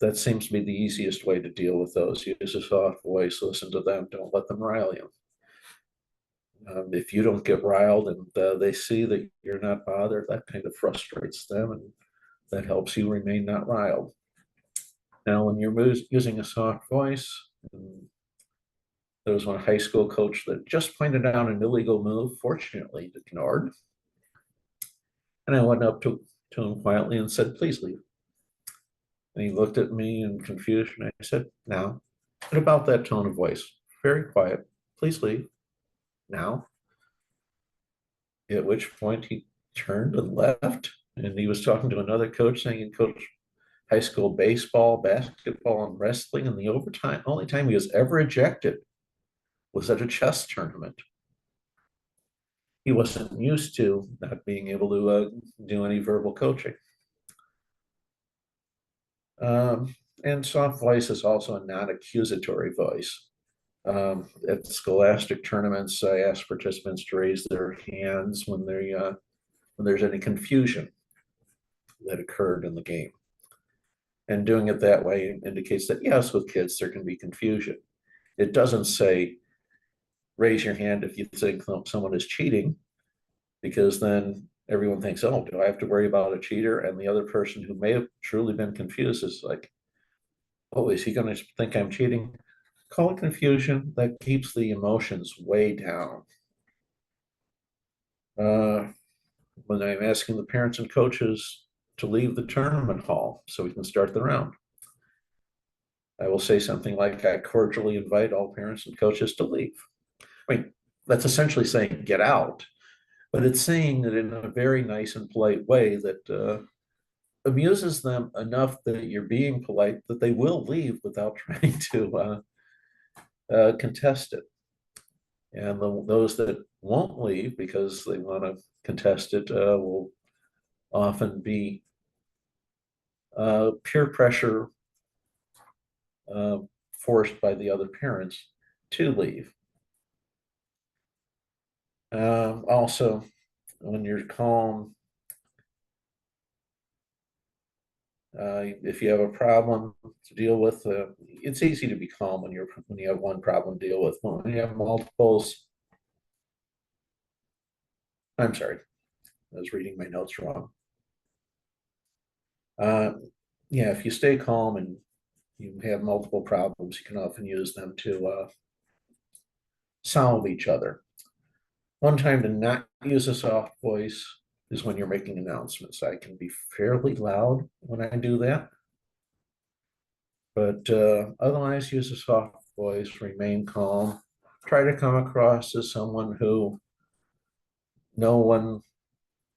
that seems to be the easiest way to deal with those. Use a soft voice, listen to them, don't let them rile you. If you don't get riled and they see that you're not bothered, that kind of frustrates them and that helps you remain not riled. Now, when you're using a soft voice, there was one high school coach that just pointed out an illegal move, fortunately ignored. And I went up to him quietly and said, "Please leave." And he looked at me in confusion. I said, "Now," at about that tone of voice, very quiet, "Please leave now." At which point he turned and left. And he was talking to another coach saying he coached high school baseball, basketball, and wrestling. And the only time he was ever ejected was at a chess tournament. He wasn't used to not being able to do any verbal coaching. And soft voice is also a non-accusatory voice. At scholastic tournaments, I ask participants to raise their hands when there's any confusion that occurred in the game. And doing it that way indicates that, yes, with kids, there can be confusion. It doesn't say, raise your hand if you think someone is cheating, because then everyone thinks, oh, do I have to worry about a cheater? And the other person who may have truly been confused is like, oh, is he going to think I'm cheating? Call it confusion. That keeps the emotions way down. When I'm asking the parents and coaches to leave the tournament hall so we can start the round, I will say something like, I cordially invite all parents and coaches to leave. I mean, that's essentially saying get out, but it's saying it in a very nice and polite way that amuses them enough that you're being polite that they will leave without trying to contest it. And those that won't leave because they want to contest it will often be peer pressure forced by the other parents to leave. Also, when you're calm, If you have a problem to deal with, it's easy to be calm when you have one problem to deal with. When you have multiples, I'm sorry, I was reading my notes wrong. Yeah, if you stay calm and you have multiple problems, you can often use them to solve each other. One time to not use a soft voice is when you're making announcements. I can be fairly loud when I do that. But otherwise, use a soft voice, remain calm, try to come across as someone who no one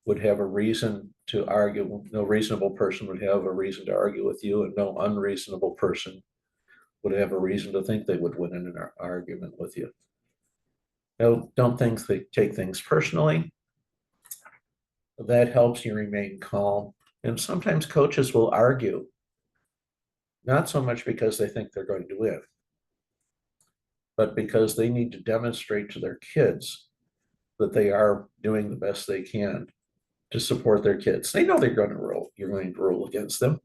would have a reason to argue, no reasonable person would have a reason to argue with you, and no unreasonable person would have a reason to think they would win in an argument with you. No, don't take things personally. That helps you remain calm. And sometimes coaches will argue, not so much because they think they're going to win, but because they need to demonstrate to their kids that they are doing the best they can to support their kids. They know you're going to rule against them,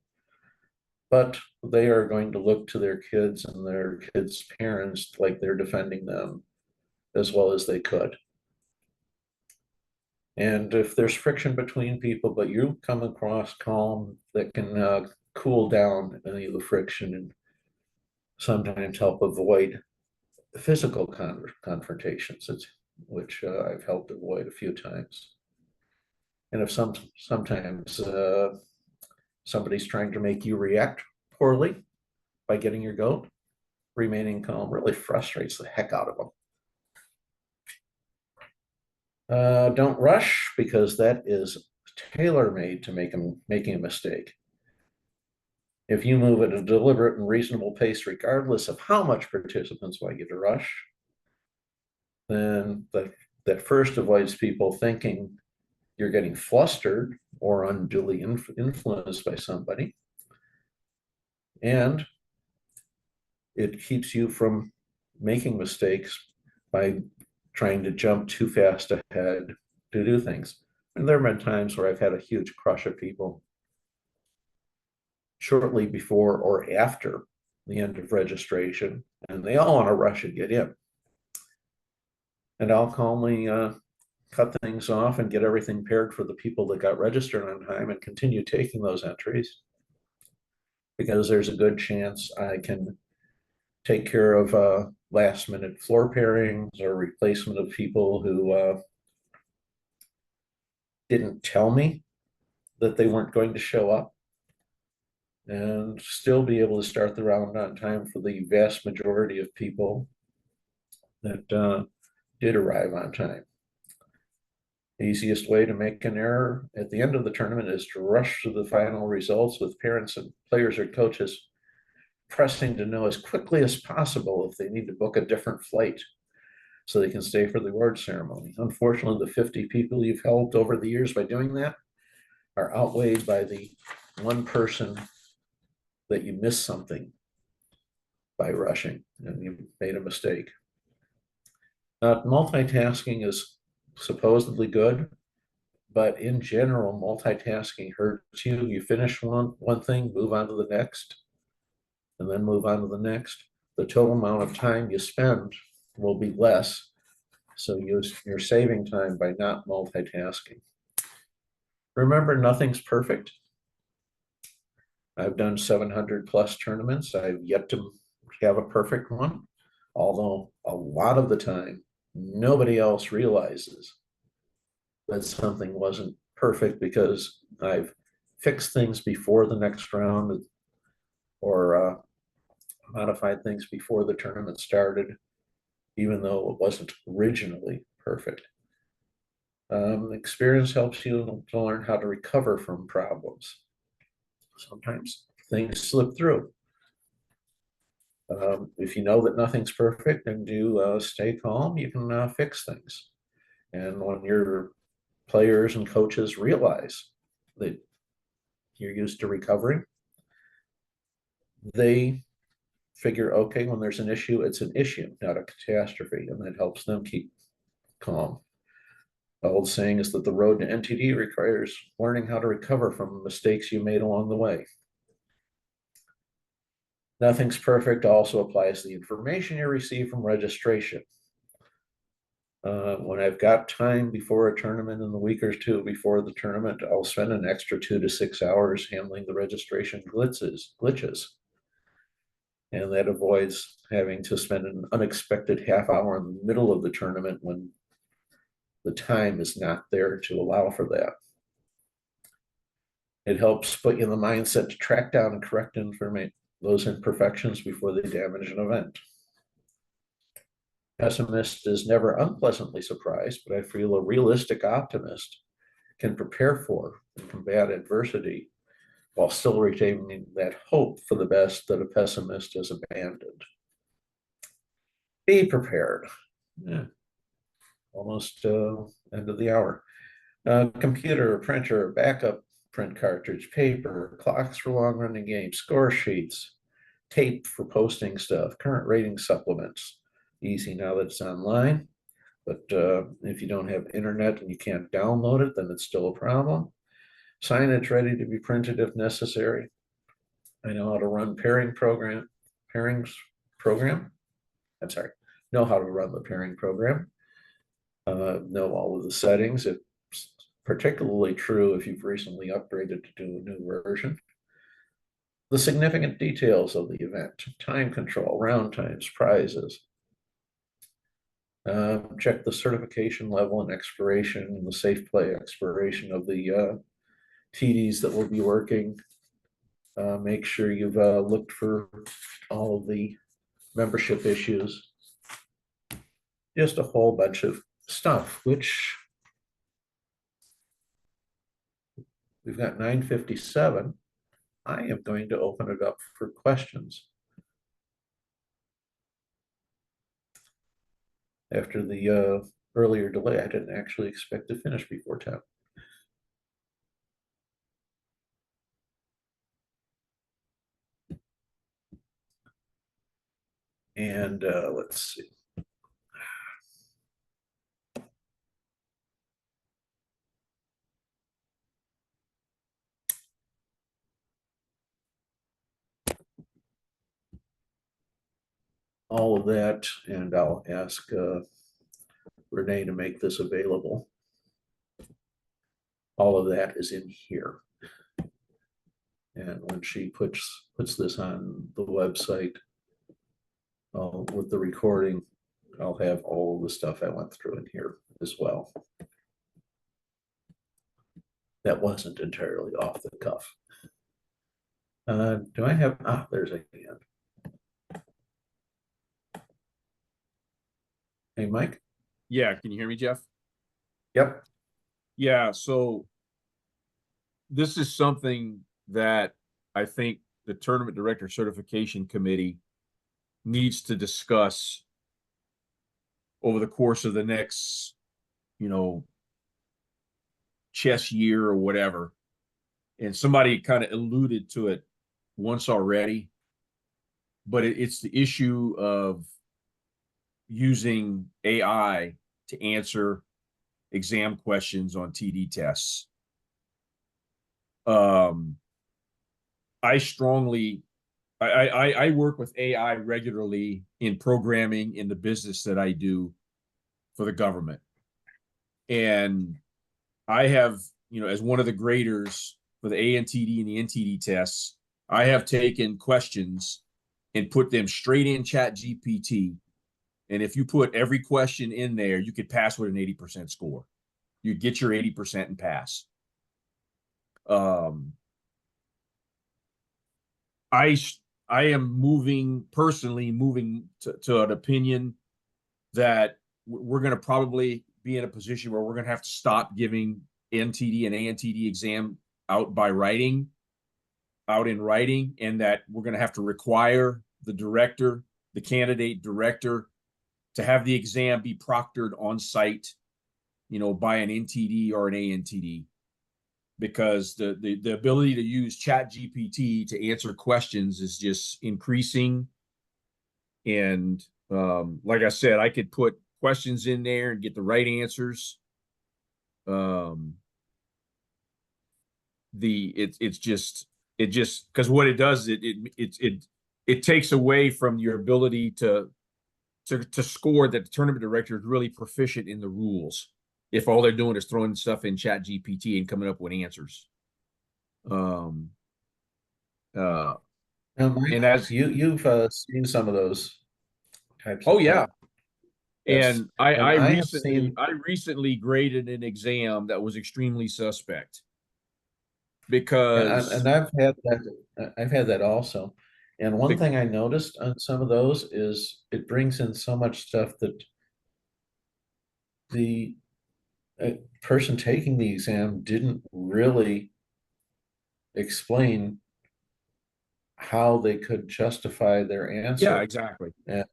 but they are going to look to their kids and their kids' parents like they're defending them as well as they could. And if there's friction between people, but you come across calm, that can cool down any of the friction and sometimes help avoid physical confrontations, which I've helped avoid a few times. And if sometimes somebody's trying to make you react poorly by getting your goat, remaining calm really frustrates the heck out of them. Don't rush, because that is tailor-made to making a mistake. If you move at a deliberate and reasonable pace, regardless of how much participants want you to rush, then that first avoids people thinking you're getting flustered or unduly influenced by somebody. And it keeps you from making mistakes by trying to jump too fast ahead to do things. And there have been times where I've had a huge crush of people shortly before or after the end of registration, and they all want to rush and get in. And I'll calmly cut things off and get everything paired for the people that got registered on time and continue taking those entries, because there's a good chance I can take care of last minute floor pairings or replacement of people who didn't tell me that they weren't going to show up, and still be able to start the round on time for the vast majority of people that did arrive on time. The easiest way to make an error at the end of the tournament is to rush to the final results with parents and players or coaches pressing to know as quickly as possible if they need to book a different flight so they can stay for the award ceremony. Unfortunately, the 50 people you've helped over the years by doing that are outweighed by the one person that you missed something by rushing and you made a mistake. Multitasking is supposedly good, but in general, multitasking hurts you. You finish one thing, move on to the next, and then move on to the next. The total amount of time you spend will be less, so you're saving time by not multitasking. Remember, nothing's perfect. I've done 700 plus tournaments. I've yet to have a perfect one, although a lot of the time, nobody else realizes that something wasn't perfect because I've fixed things before the next round or modified things before the tournament started, even though it wasn't originally perfect. Experience helps you to learn how to recover from problems. Sometimes things slip through. If you know that nothing's perfect and you stay calm, you can fix things. And when your players and coaches realize that you're used to recovering, they figure, okay, when there's an issue, it's an issue, not a catastrophe, and that helps them keep calm. The old saying is that the road to NTD requires learning how to recover from mistakes you made along the way. Nothing's perfect also applies to the information you receive from registration. When I've got time before a tournament in the week or two before the tournament, I'll spend an extra 2 to 6 hours handling the registration glitches. And that avoids having to spend an unexpected half hour in the middle of the tournament when the time is not there to allow for that. It helps put you in the mindset to track down and correct those imperfections before they damage an event. Pessimist is never unpleasantly surprised, but I feel a realistic optimist can prepare for and combat adversity while still retaining that hope for the best that a pessimist has abandoned. Be prepared. Yeah. Almost end of the hour. Computer, printer, backup print cartridge, paper, clocks for long-running games, score sheets, tape for posting stuff, current rating supplements. Easy now that it's online, but if you don't have internet and you can't download it, then it's still a problem. Signage ready to be printed if necessary. I know how to run pairings program. I'm sorry, know how to run the pairing program. Know all of the settings. It's particularly true if you've recently upgraded to a new version. The significant details of the event, time control, round times, prizes. Check the certification level and expiration and the safe play expiration of the TDs that will be working. Make sure you've looked for all of the membership issues. Just a whole bunch of stuff, which we've got 9:57. I am going to open it up for questions. After the earlier delay, I didn't actually expect to finish before 10. And let's see. All of that, and I'll ask Renee to make this available. All of that is in here. And when she puts this on the website with the recording, I'll have all of the stuff I went through in here as well. That wasn't entirely off the cuff. Do I have, there's a hand. Hey, Mike? Yeah, can you hear me, Jeff? Yep. Yeah, so this is something that I think the Tournament Director Certification Committee needs to discuss over the course of the next, chess year or whatever. And somebody kind of alluded to it once already, but it's the issue of using AI to answer exam questions on TD tests. I work with AI regularly in programming in the business that I do for the government. And I have, as one of the graders for the ANTD and the NTD tests, I have taken questions and put them straight in ChatGPT. And if you put every question in there, you could pass with an 80% score. You get your 80% and pass. I am personally moving to an opinion that we're going to probably be in a position where we're going to have to stop giving NTD and ANTD exam out in writing, and that we're going to have to require the candidate director, to have the exam be proctored on site, by an NTD or an ANTD, because the ability to use ChatGPT to answer questions is just increasing. And like I said, I could put questions in there and get the right answers. It's just because what it does, it it takes away from your ability to score that the tournament director is really proficient in the rules. If all they're doing is throwing stuff in Chat GPT and coming up with answers. Now, And as you've seen some of those types. Oh of yeah. tests. And I have seen, I recently graded an exam that was extremely suspect because and I've had that also. And one thing I noticed on some of those is it brings in so much stuff that the person taking the exam didn't really explain how they could justify their answer. yeah, exactly. And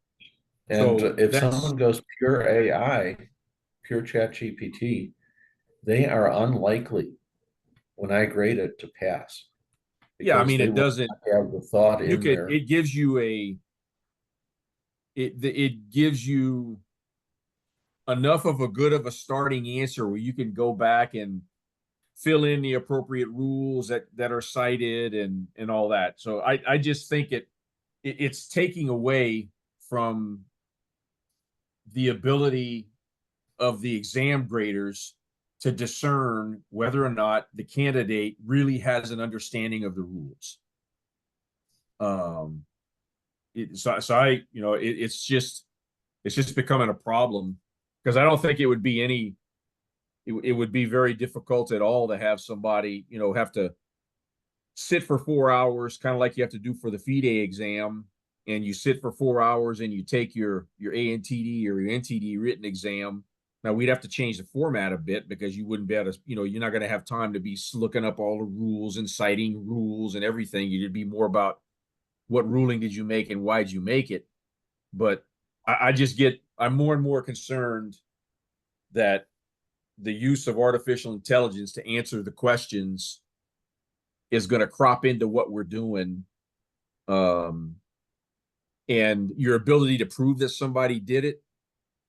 So if that's someone goes pure AI, pure Chat GPT, they are unlikely when I grade it to pass. yeah, I Because mean they it will doesn't not have the thought you in could there. it gives you a it gives you enough of a good of a starting answer where you can go back and fill in the appropriate rules that are cited and all that. So I just think it's taking away from the ability of the exam graders to discern whether or not the candidate really has an understanding of the rules. So I, it's just becoming a problem because I don't think it would be it would be very difficult at all to have somebody, have to sit for 4 hours, kind of like you have to do for the FIDE exam, and you sit for 4 hours and you take your ANTD or your NTD written exam. Now we'd have to change the format a bit because you wouldn't be able to, you're not going to have time to be looking up all the rules and citing rules and everything. You'd be more about what ruling did you make and why did you make it. But I'm more and more concerned that the use of artificial intelligence to answer the questions is going to crop into what we're doing. And your ability to prove that somebody did it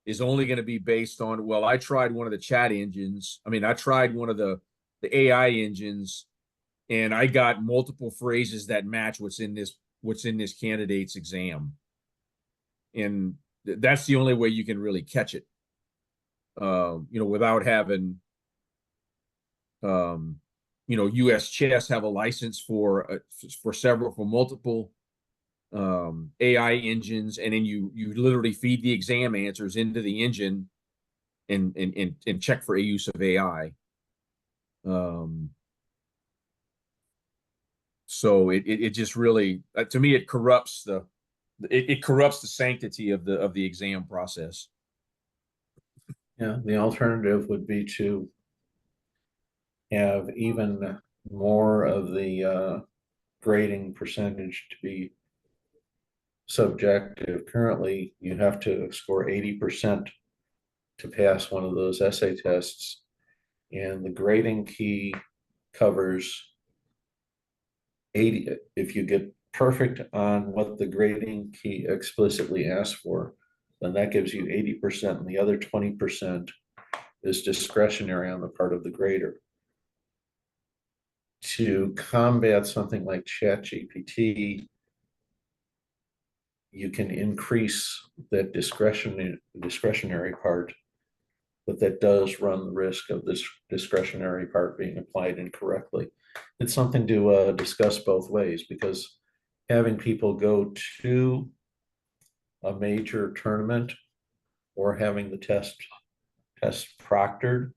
is only going to be based on, well, I tried one of the chat engines. I mean, I tried one of the AI engines and I got multiple phrases that match what's in this candidate's exam. And that's the only way you can really catch it. Without having US Chess have a license for multiple AI engines, and then you literally feed the exam answers into the engine and check for a use of AI. So it just really, to me, it corrupts the sanctity of the exam process. Yeah, the alternative would be to have even more of the grading percentage to be subjective. Currently, you have to score 80% to pass one of those essay tests, and the grading key covers 80. If you get perfect on what the grading key explicitly asks for, then that gives you 80%, and the other 20% is discretionary on the part of the grader. To combat something like ChatGPT, you can increase that discretionary part, but that does run the risk of this discretionary part being applied incorrectly. It's something to discuss both ways, because having people go to a major tournament or having the test proctored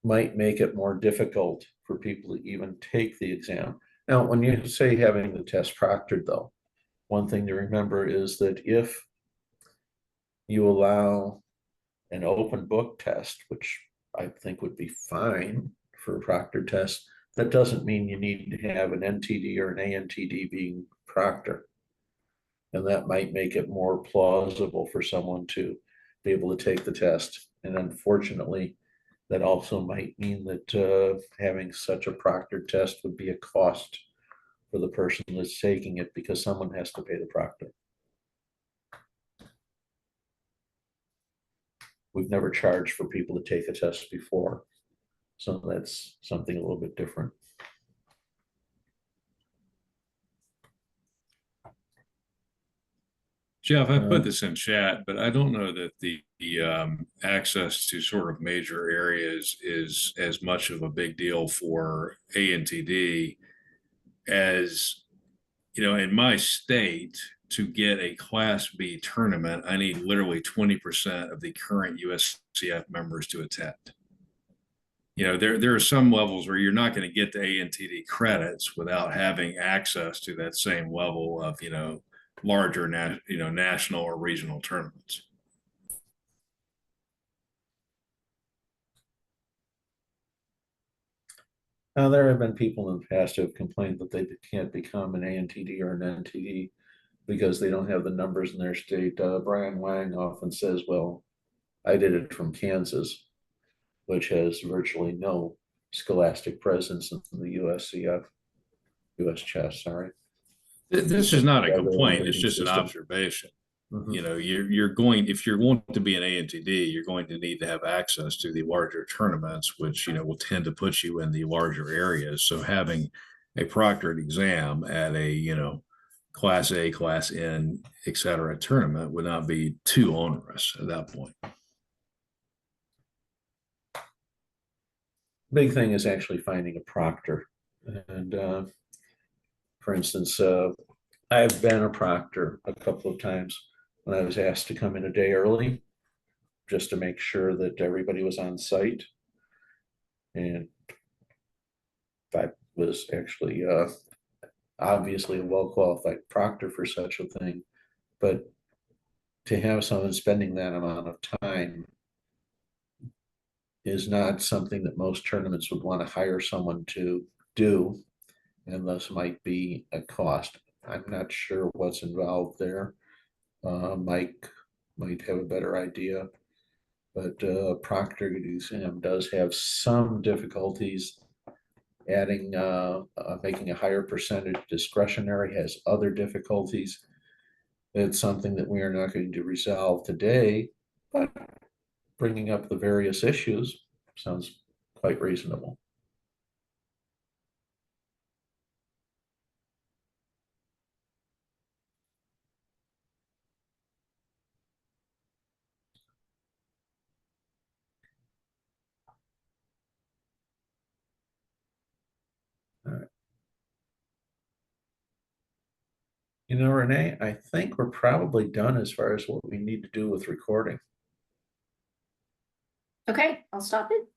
might make it more difficult for people to even take the exam. Now, when you say having the test proctored, though, one thing to remember is that if you allow an open book test, which I think would be fine for a proctor test, that doesn't mean you need to have an NTD or an ANTD being proctor. And that might make it more plausible for someone to be able to take the test. And unfortunately, that also might mean that having such a proctor test would be a cost for the person that's taking it, because someone has to pay the proctor. We've never charged for people to take a test before, so that's something a little bit different. Jeff, I Um, put this in chat, but I don't know that the access to sort of major areas is as much of a big deal for ANTD as, you know, in my state, to get a Class B tournament, I need literally 20% of the current USCF members to attend. You know, there are some levels where you're not going to get the ANTD credits without having access to that same level of, you know, larger national or regional tournaments. Now, there have been people in the past who have complained that they can't become an ANTD or an NTD because they don't have the numbers in their state. Brian Wang often says, well, I did it from Kansas, which has virtually no scholastic presence in the USCF, US chess, sorry. This is not a Rather complaint, than it's just an system. observation. Mhm. You know, you're going, if you're going to be an ANTD, you're going to need to have access to the larger tournaments, which, you know, will tend to put you in the larger areas. So having a proctored exam at a, you know, Class A, Class N, et cetera, tournament would not be too onerous at that point. Big thing is actually finding a proctor. And for instance, I've been a proctor a couple of times when I was asked to come in a day early just to make sure that everybody was on site. And I was actually obviously a well-qualified proctor for such a thing, but to have someone spending that amount of time is not something that most tournaments would want to hire someone to do, and thus might be a cost. I'm not sure what's involved there. Mike might have a better idea, but proctor exam does have some difficulties. Adding, making a higher percentage discretionary has other difficulties. It's something that we are not going to resolve today, but bringing up the various issues sounds quite reasonable. All right. You know, Renee, I think we're probably done as far as what we need to do with recording. Okay, I'll stop it.